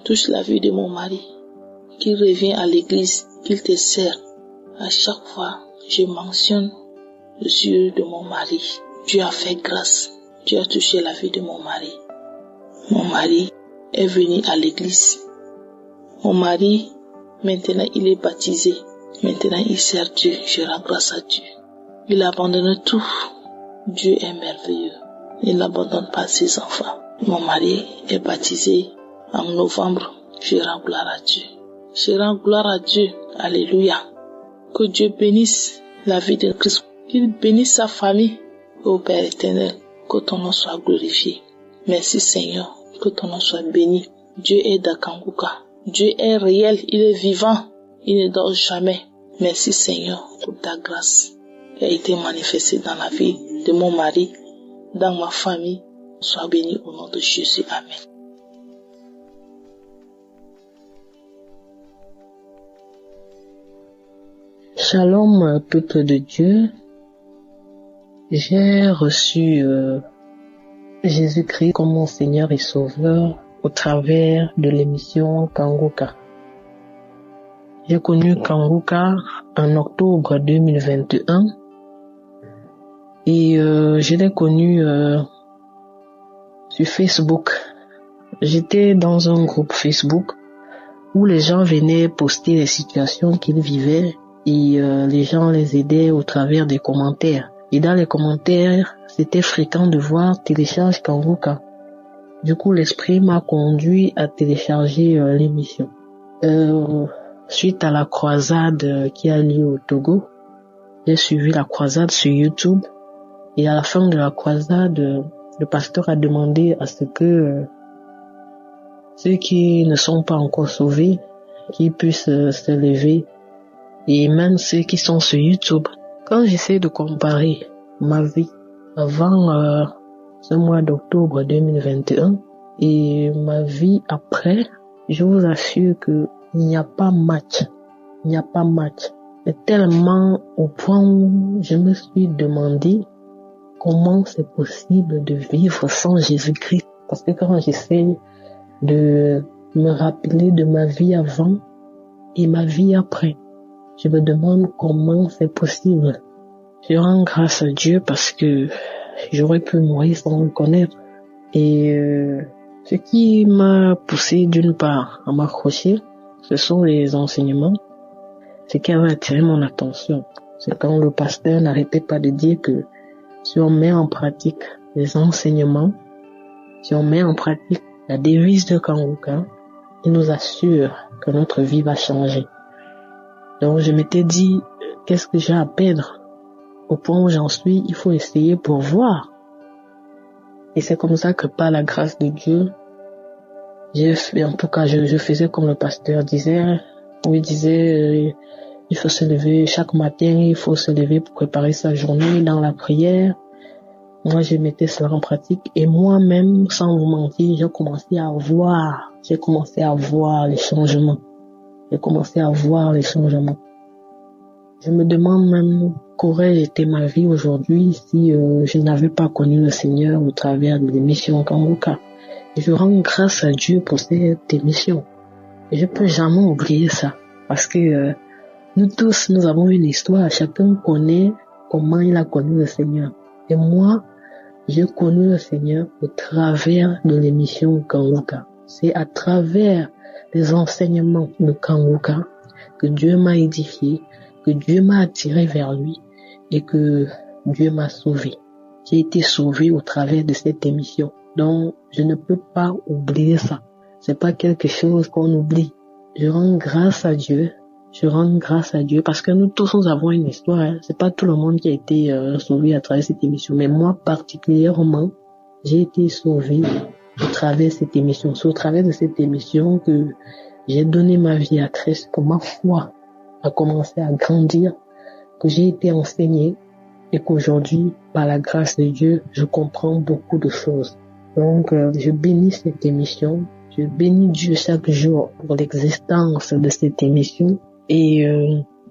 touche la vie de mon mari. Qu'il revienne à l'église, qu'il te sert. À chaque fois, je mentionne le sujet de mon mari. Dieu a fait grâce. Dieu a touché la vie de mon mari. Mon mari est venu à l'église. Mon mari, maintenant, il est baptisé. Maintenant, il sert Dieu. Je rends grâce à Dieu. Il abandonne tout. Dieu est merveilleux. ne l'abandonne pas à ses enfants. Mon mari est baptisé en novembre. Je rends gloire à Dieu. Je rends gloire à Dieu. Alléluia. Que Dieu bénisse la vie de Christ. Qu'il bénisse sa famille. Ô Père éternel, que ton nom soit glorifié. Merci Seigneur, que ton nom soit béni. Dieu est dans Kanguka. Dieu est réel, il est vivant. Il ne dort jamais. Merci Seigneur pour ta grâce qui a été manifestée dans la vie de mon mari, dans ma famille. Sois béni au nom de Jésus. Amen. Shalom, peuple de Dieu. J'ai reçu Jésus-Christ comme mon Seigneur et Sauveur au travers de l'émission Kanguka. J'ai connu Kanguka en octobre 2021 et je l'ai connu sur Facebook. J'étais dans un groupe Facebook où les gens venaient poster les situations qu'ils vivaient et les gens les aidaient au travers des commentaires. Et dans les commentaires, c'était fréquent de voir télécharge Kanguka. Du coup, l'esprit m'a conduit à télécharger l'émission. Suite à la croisade qui a lieu au Togo, j'ai suivi la croisade sur YouTube. Et à la fin de la croisade, le pasteur a demandé à ce que ceux qui ne sont pas encore sauvés, qui puissent se lever, et même ceux qui sont sur YouTube. Quand j'essaie de comparer ma vie avant ce mois d'octobre 2021 et ma vie après, je vous assure que il n'y a pas match. Il n'y a pas match. Et tellement au point où je me suis demandé comment c'est possible de vivre sans Jésus-Christ. Parce que quand j'essaie de me rappeler de ma vie avant et ma vie après, je me demande comment c'est possible. Je rends grâce à Dieu parce que j'aurais pu mourir sans le connaître. Et ce qui m'a poussé d'une part à m'accrocher, ce sont les enseignements. Ce qui avait attiré mon attention, c'est quand le pasteur n'arrêtait pas de dire que si on met en pratique les enseignements, si on met en pratique la devise de Kanguka, il nous assure que notre vie va changer. Donc je m'étais dit, qu'est-ce que j'ai à perdre? Au point où j'en suis, il faut essayer pour voir. Et c'est comme ça que par la grâce de Dieu, je faisais comme le pasteur disait, où il disait, il faut se lever chaque matin, il faut se lever pour préparer sa journée dans la prière. Moi, je mettais cela en pratique et moi-même, sans vous mentir, j'ai commencé à voir les changements. Je me demande même qu'aurait été ma vie aujourd'hui si je n'avais pas connu le Seigneur au travers de l'émission Kanguka. Et je rends grâce à Dieu pour cette émission. Et je peux jamais oublier ça. Parce que nous tous, nous avons une histoire. Chacun connaît comment il a connu le Seigneur. Et moi, j'ai connu le Seigneur au travers de l'émission Kanguka. C'est à travers les enseignements de Kanguka que Dieu m'a édifié, que Dieu m'a attiré vers lui et que Dieu m'a sauvé. J'ai été sauvé au travers de cette émission. Donc, je ne peux pas oublier ça. C'est pas quelque chose qu'on oublie. Je rends grâce à Dieu parce que nous tous nous avons une histoire. Hein. C'est pas tout le monde qui a été sauvé à travers cette émission, mais moi particulièrement, j'ai été sauvé au travers de cette émission. C'est au travers de cette émission que j'ai donné ma vie à Christ, que ma foi a commencé à grandir, que j'ai été enseigné et qu'aujourd'hui, par la grâce de Dieu, je comprends beaucoup de choses. Donc, je bénis cette émission. Je bénis Dieu chaque jour pour l'existence de cette émission. Et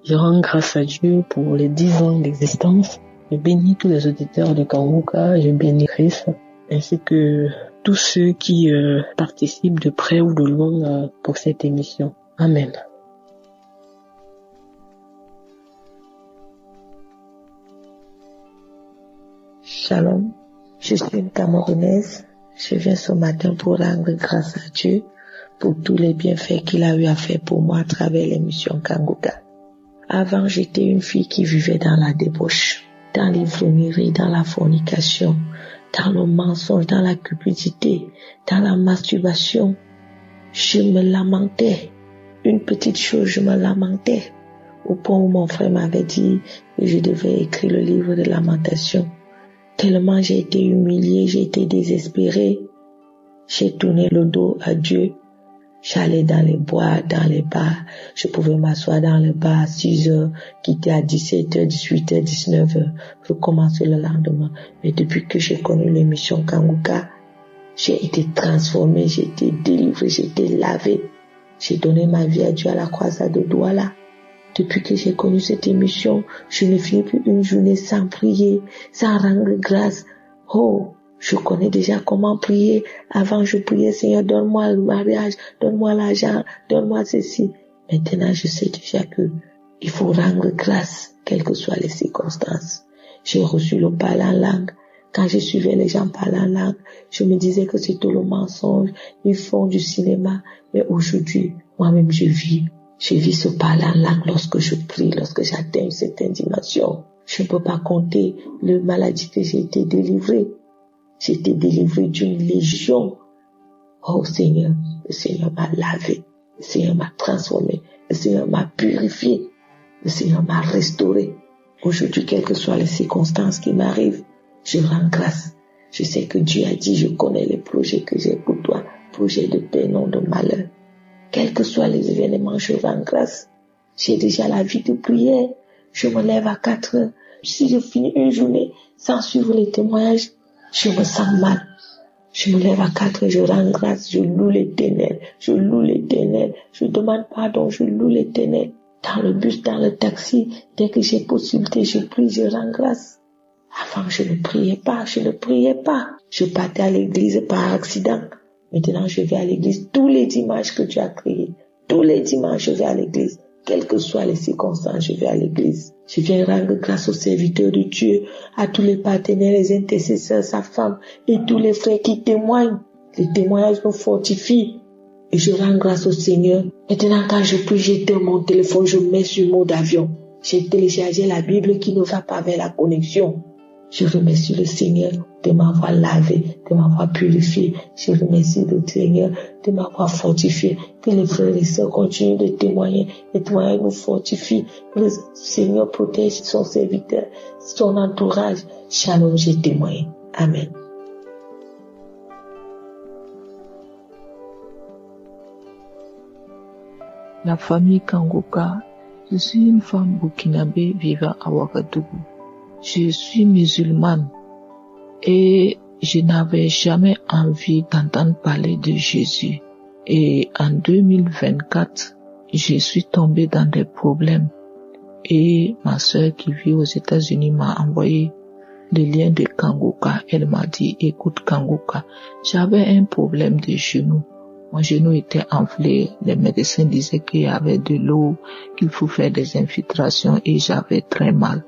je rends grâce à Dieu pour les 10 ans d'existence. Je bénis tous les auditeurs de Kanguka. Je bénis Christ, ainsi que tous ceux qui participent de près ou de loin pour cette émission. Amen. Shalom. Je suis une Camerounaise. Je viens ce matin pour rendre grâce à Dieu pour tous les bienfaits qu'il a eu à faire pour moi à travers l'émission Kanguka. Avant, j'étais une fille qui vivait dans la débauche, dans l'ivrognerie, dans la fornication. dans le mensonge, dans la cupidité, dans la masturbation. Je me lamentais. Une petite chose, je me lamentais. Au point où mon frère m'avait dit que je devais écrire le livre de lamentation. Tellement j'ai été humiliée, j'ai été désespérée. J'ai tourné le dos à Dieu. J'allais dans les bois, dans les bars. Je pouvais m'asseoir dans les bars à 6 heures, quitter à 17h, 18h, 19h, recommencer le lendemain. Mais depuis que j'ai connu l'émission Kanguka, j'ai été transformée, j'ai été délivrée, j'ai été lavée. J'ai donné ma vie à Dieu à la croisade de Douala. Depuis que j'ai connu cette émission, je ne finis plus une journée sans prier, sans rendre grâce. Oh, je connais déjà comment prier. Avant, je priais, Seigneur, donne-moi le mariage, donne-moi l'argent, donne-moi ceci. Maintenant, je sais déjà que il faut rendre grâce, quelles que soient les circonstances. J'ai reçu le parler en langue. Quand je suivais les gens parler en langue, je me disais que c'est tout le mensonge. Ils font du cinéma. Mais aujourd'hui, moi-même, je vis ce parler en langue lorsque je prie, lorsque j'atteins une certaine dimension. Je ne peux pas compter les maladies que j'ai été délivrée. J'ai été délivrée d'une légion. Oh Seigneur, le Seigneur m'a lavé, le Seigneur m'a transformé, le Seigneur m'a purifié, le Seigneur m'a restauré. Aujourd'hui, quelles que soient les circonstances qui m'arrivent, je rends grâce. Je sais que Dieu a dit, je connais les projets que j'ai pour toi, projets de paix, non de malheur. Quels que soient les événements, je rends grâce. J'ai déjà la vie de prière. Je me lève à 4 heures. Si je finis une journée sans suivre les témoignages, je me sens mal. Je me lève à 4 heures, je rends grâce, je loue l'Éternel, je loue l'Éternel, je demande pardon, je loue l'Éternel. Dans le bus, dans le taxi, dès que j'ai possibilité, je prie, je rends grâce. Avant, je ne priais pas. Je partais à l'église par accident. Maintenant, je vais à l'église tous les dimanches que Dieu a créés. Tous les dimanches, je vais à l'église. Quelles que soient les circonstances, je vais à l'église. Je viens rendre grâce aux serviteurs de Dieu, à tous les partenaires, les intercesseurs, sa femme et tous les frères qui témoignent. Les témoignages nous fortifient. Et je rends grâce au Seigneur. Maintenant, quand je prie, j'éteins mon téléphone, je mets sur mode avion. J'ai téléchargé la Bible qui ne va pas vers la connexion. Je remercie le Seigneur de m'avoir lavé, de m'avoir purifié. Je remercie le Seigneur de m'avoir fortifié. Que les frères et les sœurs continuent de témoigner. Les témoignages nous fortifient. Que le Seigneur protège son serviteur, son entourage. Shalom, j'ai témoigné. Amen. La famille Kanguka. Je suis une femme burkinabé vivant à Ouagadougou. Je suis musulmane et je n'avais jamais envie d'entendre parler de Jésus. Et en 2024, je suis tombée dans des problèmes et ma sœur qui vit aux États-Unis m'a envoyé le lien de Kanguka. Elle m'a dit, écoute Kanguka, j'avais un problème de genou. Mon genou était enflé, les médecins disaient qu'il y avait de l'eau, qu'il faut faire des infiltrations et j'avais très mal.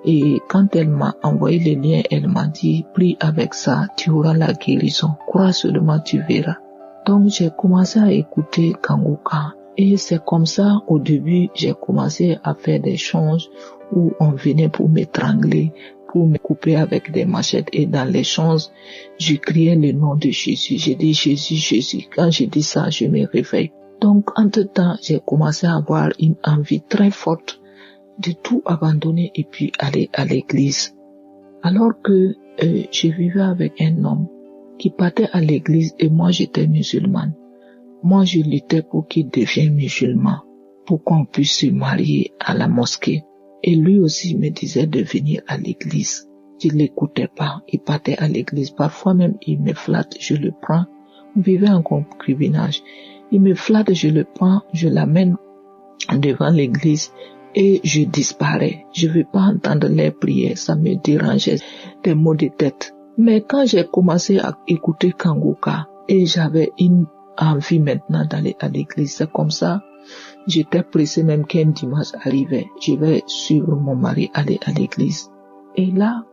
Et quand elle m'a envoyé le lien, elle m'a dit, prie avec ça, tu auras la guérison. Crois seulement, tu verras. Donc j'ai commencé à écouter Kanguka. Et c'est comme ça, au début, j'ai commencé à faire des choses où on venait pour m'étrangler, pour me couper avec des machettes. Et dans les choses, je criais le nom de Jésus. J'ai dit Jésus, Jésus. Quand je dis ça, je me réveille. Donc, entre-temps, j'ai commencé à avoir une envie très forte de tout abandonner et puis aller à l'église. Alors que je vivais avec un homme qui partait à l'église et moi j'étais musulmane. Moi je luttais pour qu'il devienne musulman, pour qu'on puisse se marier à la mosquée. Et lui aussi me disait de venir à l'église. Je l'écoutais pas, il partait à l'église. Parfois même il me flatte, je le prends. On vivait en concubinage. Il me flatte, je le prends, je l'amène devant l'église. Et je disparais. Je veux pas entendre les prières, ça me dérangeait, des maux de tête. Mais quand j'ai commencé à écouter Kanguka, et j'avais une envie maintenant d'aller à l'église, c'est comme ça, j'étais pressé même qu'un dimanche arrivait, je vais suivre mon mari aller à l'église. Et là,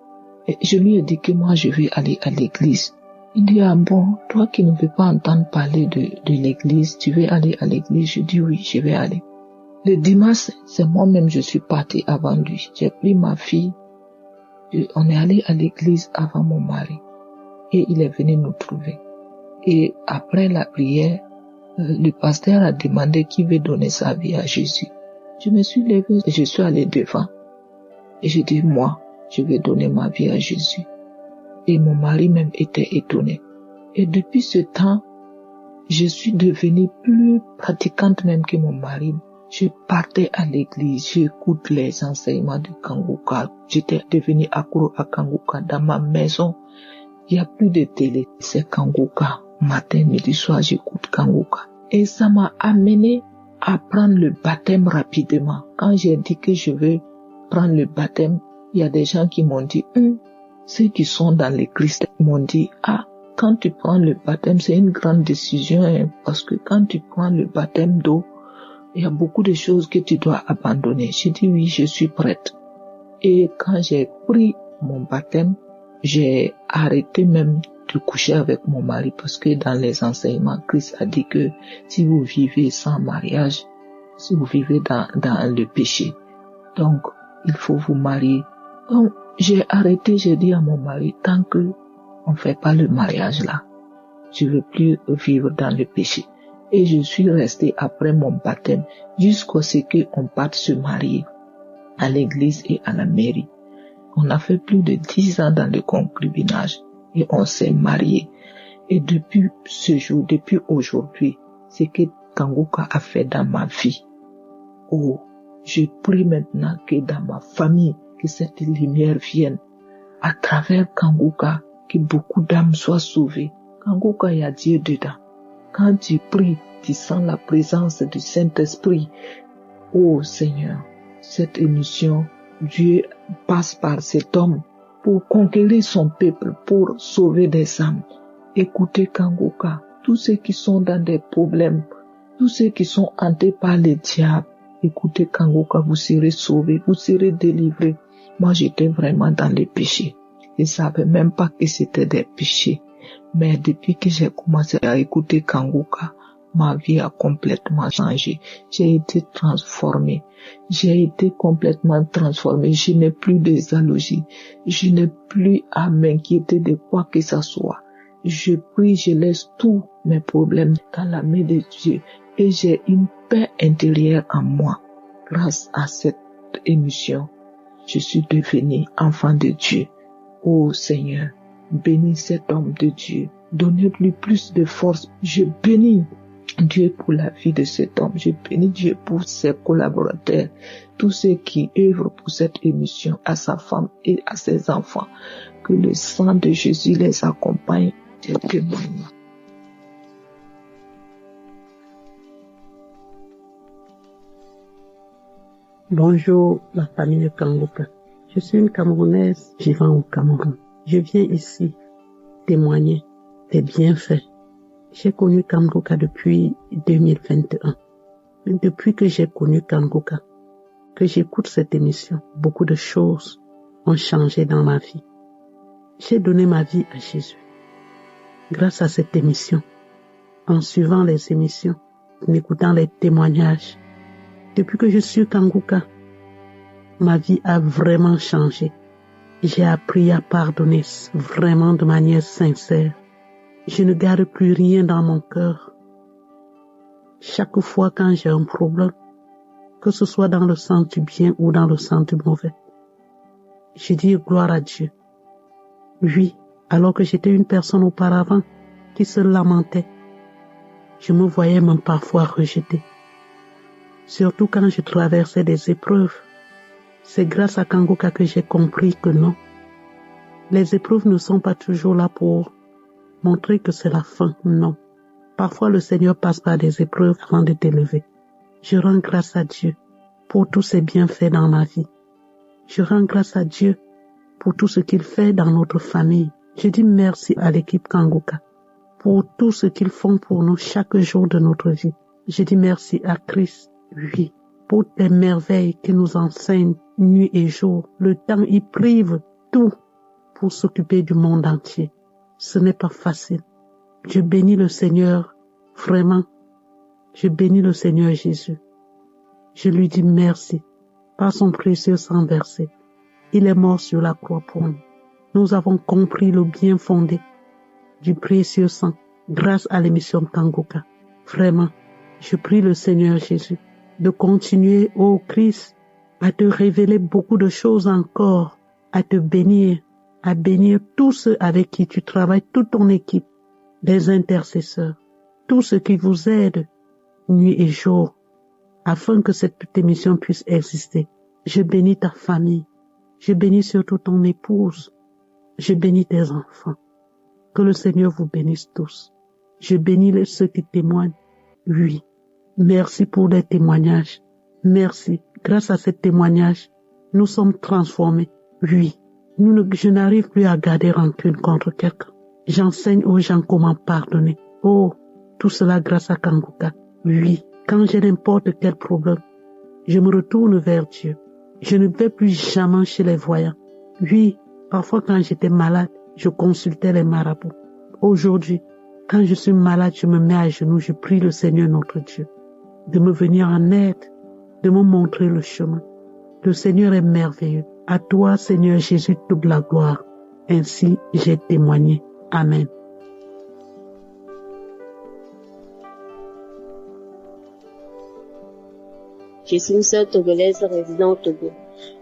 je lui ai dit que moi je vais aller à l'église. Il dit, ah bon, toi qui ne veux pas entendre parler de l'église, tu veux aller à l'église? Je dis oui, je vais aller. Le dimanche, c'est moi-même, je suis partie avant lui. J'ai pris ma fille, On est allé à l'église avant mon mari et il est venu nous trouver. Et après la prière, le pasteur a demandé qui veut donner sa vie à Jésus. Je me suis levée et je suis allée devant. Et j'ai dit, moi, je vais donner ma vie à Jésus. Et mon mari même était étonné. Et depuis ce temps, je suis devenue plus pratiquante même que mon mari. Je partais à l'église, j'écoute les enseignements de Kanguka. J'étais devenue accro à Kanguka. Dans ma maison, il n'y a plus de télé, c'est Kanguka. Matin, midi, soir, j'écoute Kanguka. Et ça m'a amené à prendre le baptême rapidement. Quand j'ai dit que je veux prendre le baptême, il y a des gens qui m'ont dit, ceux qui sont dans l'église m'ont dit, quand tu prends le baptême, c'est une grande décision, parce que quand tu prends le baptême d'eau, il y a beaucoup de choses que tu dois abandonner. J'ai dit oui, je suis prête. Et quand j'ai pris mon baptême, j'ai arrêté même de coucher avec mon mari parce que dans les enseignements, Christ a dit que si vous vivez sans mariage, si vous vivez dans le péché, donc il faut vous marier. Donc j'ai arrêté, j'ai dit à mon mari, tant que on fait pas le mariage là, je veux plus vivre dans le péché. Et je suis restée après mon baptême jusqu'à ce qu'on parte se marier à l'église et à la mairie. On a fait plus de 10 ans dans le concubinage et on s'est mariés. Et depuis ce jour, depuis aujourd'hui, c'est que Kanguka a fait dans ma vie. Oh, je prie maintenant que dans ma famille, que cette lumière vienne à travers Kanguka, que beaucoup d'âmes soient sauvées. Kanguka, il y a Dieu dedans. Quand tu pries, tu sens la présence du Saint-Esprit. Oh Seigneur, cette émission, Dieu passe par cet homme pour conquérir son peuple, pour sauver des âmes. Écoutez Kanguka, tous ceux qui sont dans des problèmes, tous ceux qui sont hantés par les diables, écoutez Kanguka, vous serez sauvés, vous serez délivrés. Moi, j'étais vraiment dans les péchés. Je ne savais même pas que c'était des péchés. Mais depuis que j'ai commencé à écouter Kanguka, ma vie a complètement changé. J'ai été transformée. J'ai été complètement transformée. Je n'ai plus de jalousie. Je n'ai plus à m'inquiéter de quoi que ce soit. Je prie, je laisse tous mes problèmes dans la main de Dieu. Et j'ai une paix intérieure en moi. Grâce à cette émission, je suis devenue enfant de Dieu. Oh Seigneur, bénis cet homme de Dieu. Donnez-lui plus de force. Je bénis Dieu pour la vie de cet homme. Je bénis Dieu pour ses collaborateurs, tous ceux qui œuvrent pour cette émission, à sa femme et à ses enfants. Que le sang de Jésus les accompagne des témoignages. Bonjour, la famille de Kanguka. Je suis une Camerounaise vivant au Cameroun. Je viens ici témoigner des bienfaits. J'ai connu Kanguka depuis 2021. Mais depuis que j'ai connu Kanguka, que j'écoute cette émission, beaucoup de choses ont changé dans ma vie. J'ai donné ma vie à Jésus. Grâce à cette émission, en suivant les émissions, en écoutant les témoignages, depuis que je suis Kanguka, ma vie a vraiment changé. J'ai appris à pardonner vraiment de manière sincère. Je ne garde plus rien dans mon cœur. Chaque fois quand j'ai un problème, que ce soit dans le sens du bien ou dans le sens du mauvais, je dis gloire à Dieu. Oui, alors que j'étais une personne auparavant qui se lamentait, je me voyais même parfois rejetée. Surtout quand je traversais des épreuves. C'est grâce à Kanguka que j'ai compris que non. Les épreuves ne sont pas toujours là pour montrer que c'est la fin, non. Parfois le Seigneur passe par des épreuves avant de t'élever. Je rends grâce à Dieu pour tous ses bienfaits dans ma vie. Je rends grâce à Dieu pour tout ce qu'il fait dans notre famille. Je dis merci à l'équipe Kanguka pour tout ce qu'ils font pour nous chaque jour de notre vie. Je dis merci à Christ, oui, pour les merveilles qu'il nous enseigne nuit et jour. Le temps y prive tout pour s'occuper du monde entier. Ce n'est pas facile. Je bénis le Seigneur, vraiment. Je bénis le Seigneur Jésus. Je lui dis merci par son précieux sang versé. Il est mort sur la croix pour nous. Nous avons compris le bien fondé du précieux sang grâce à l'émission Kanguka. Vraiment, je prie le Seigneur Jésus de continuer, ô Christ, à te révéler beaucoup de choses encore, à te bénir, à bénir tous ceux avec qui tu travailles, toute ton équipe, des intercesseurs, tous ceux qui vous aident nuit et jour, afin que cette émission puisse exister. Je bénis ta famille, je bénis surtout ton épouse, je bénis tes enfants. Que le Seigneur vous bénisse tous. Je bénis ceux qui témoignent. Oui. Merci pour les témoignages. Merci. Grâce à ces témoignages, nous sommes transformés. Oui. Je n'arrive plus à garder rancune contre quelqu'un. J'enseigne aux gens comment pardonner. Oh, tout cela grâce à Kanguka. Oui. Quand j'ai n'importe quel problème, je me retourne vers Dieu. Je ne vais plus jamais chez les voyants. Oui. Parfois quand j'étais malade, je consultais les marabouts. Aujourd'hui, quand je suis malade, je me mets à genoux, je prie le Seigneur notre Dieu de me venir en aide, de me montrer le chemin. Le Seigneur est merveilleux. À toi, Seigneur Jésus, toute la gloire. Ainsi, j'ai témoigné. Amen. Je suis une sœur togolaise résidant au Togo.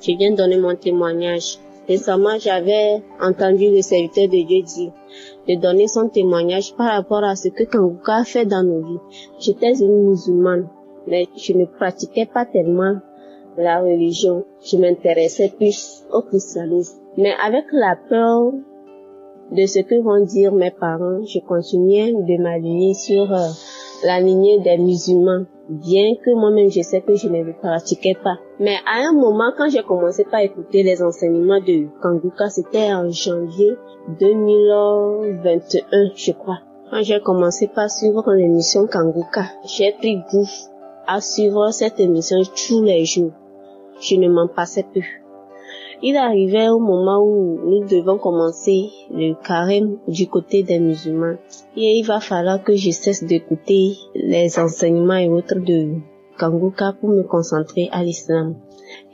Je viens donner mon témoignage. Récemment, j'avais entendu le serviteur de Dieu dire de donner son témoignage par rapport à ce que Kanguka a fait dans nos vies. J'étais une musulmane, mais je ne pratiquais pas tellement la religion. Je m'intéressais plus au christianisme. Mais avec la peur de ce que vont dire mes parents, je continuais de m'aligner sur la lignée des musulmans, bien que moi-même je sais que je ne le pratiquais pas. Mais à un moment, quand j'ai commencé par écouter les enseignements de Kanguka, c'était en janvier 2021, je crois. Quand j'ai commencé par suivre l'émission Kanguka, j'ai pris goût à suivre cette émission tous les jours. Je ne m'en passais plus. Il arrivait au moment où nous devons commencer le carême du côté des musulmans. Et il va falloir que je cesse d'écouter les enseignements et autres de Kanguka pour me concentrer à l'islam.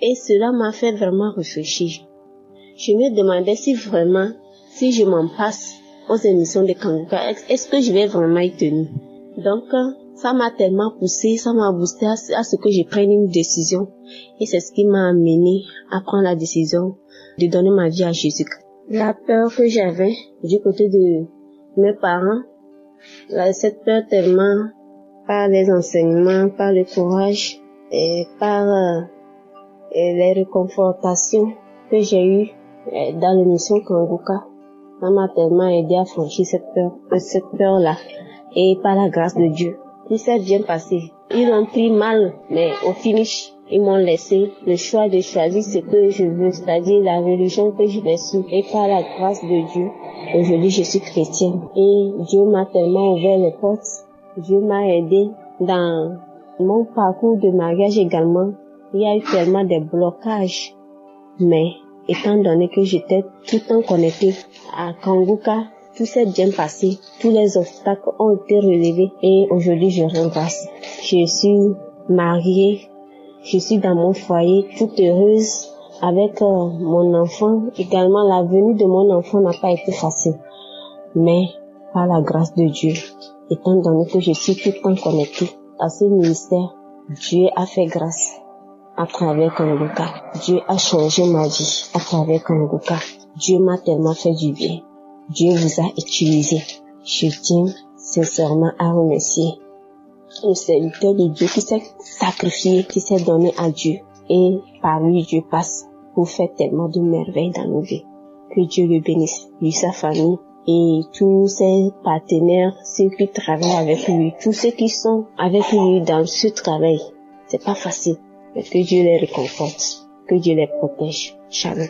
Et cela m'a fait vraiment réfléchir. Je me demandais si vraiment, si je m'en passe aux émissions de Kanguka, est-ce que je vais vraiment y tenir? Donc, ça m'a tellement poussé, ça m'a boosté à ce que je prenne une décision. Et c'est ce qui m'a amené à prendre la décision de donner ma vie à Jésus-Christ. La peur que j'avais du côté de mes parents, cette peur tellement par les enseignements, par le courage et par les réconfortations que j'ai eues dans l'émission Kanguka, ça m'a tellement aidé à franchir cette peur-là. Et par la grâce de Dieu, tout s'est bien passé. Ils ont pris mal, mais au finish, ils m'ont laissé le choix de choisir ce que je veux, c'est-à-dire la religion que je vais suivre. Et par la grâce de Dieu, aujourd'hui je suis chrétienne. Et Dieu m'a tellement ouvert les portes. Dieu m'a aidé dans mon parcours de mariage également. Il y a eu tellement de blocages. Mais étant donné que j'étais tout le temps connectée à Kanguka, tout s'est bien passé, tous les obstacles ont été relevés et aujourd'hui je rends grâce. Je suis mariée, je suis dans mon foyer, toute heureuse avec mon enfant. Également, la venue de mon enfant n'a pas été facile. Mais par la grâce de Dieu, étant donné que je suis tout le temps connectée à ce ministère, Dieu a fait grâce à travers Kanguka. Dieu a changé ma vie à travers Kanguka. Dieu m'a tellement fait du bien. Dieu vous a utilisé. Je tiens sincèrement à remercier le serviteur de Dieu qui s'est sacrifié, qui s'est donné à Dieu. Et par lui, Dieu passe pour faire tellement de merveilles dans nos vies. Que Dieu le bénisse, lui, sa famille et tous ses partenaires, ceux qui travaillent avec lui, tous ceux qui sont avec lui dans ce travail. C'est pas facile, mais que Dieu les réconforte, que Dieu les protège. Shalom.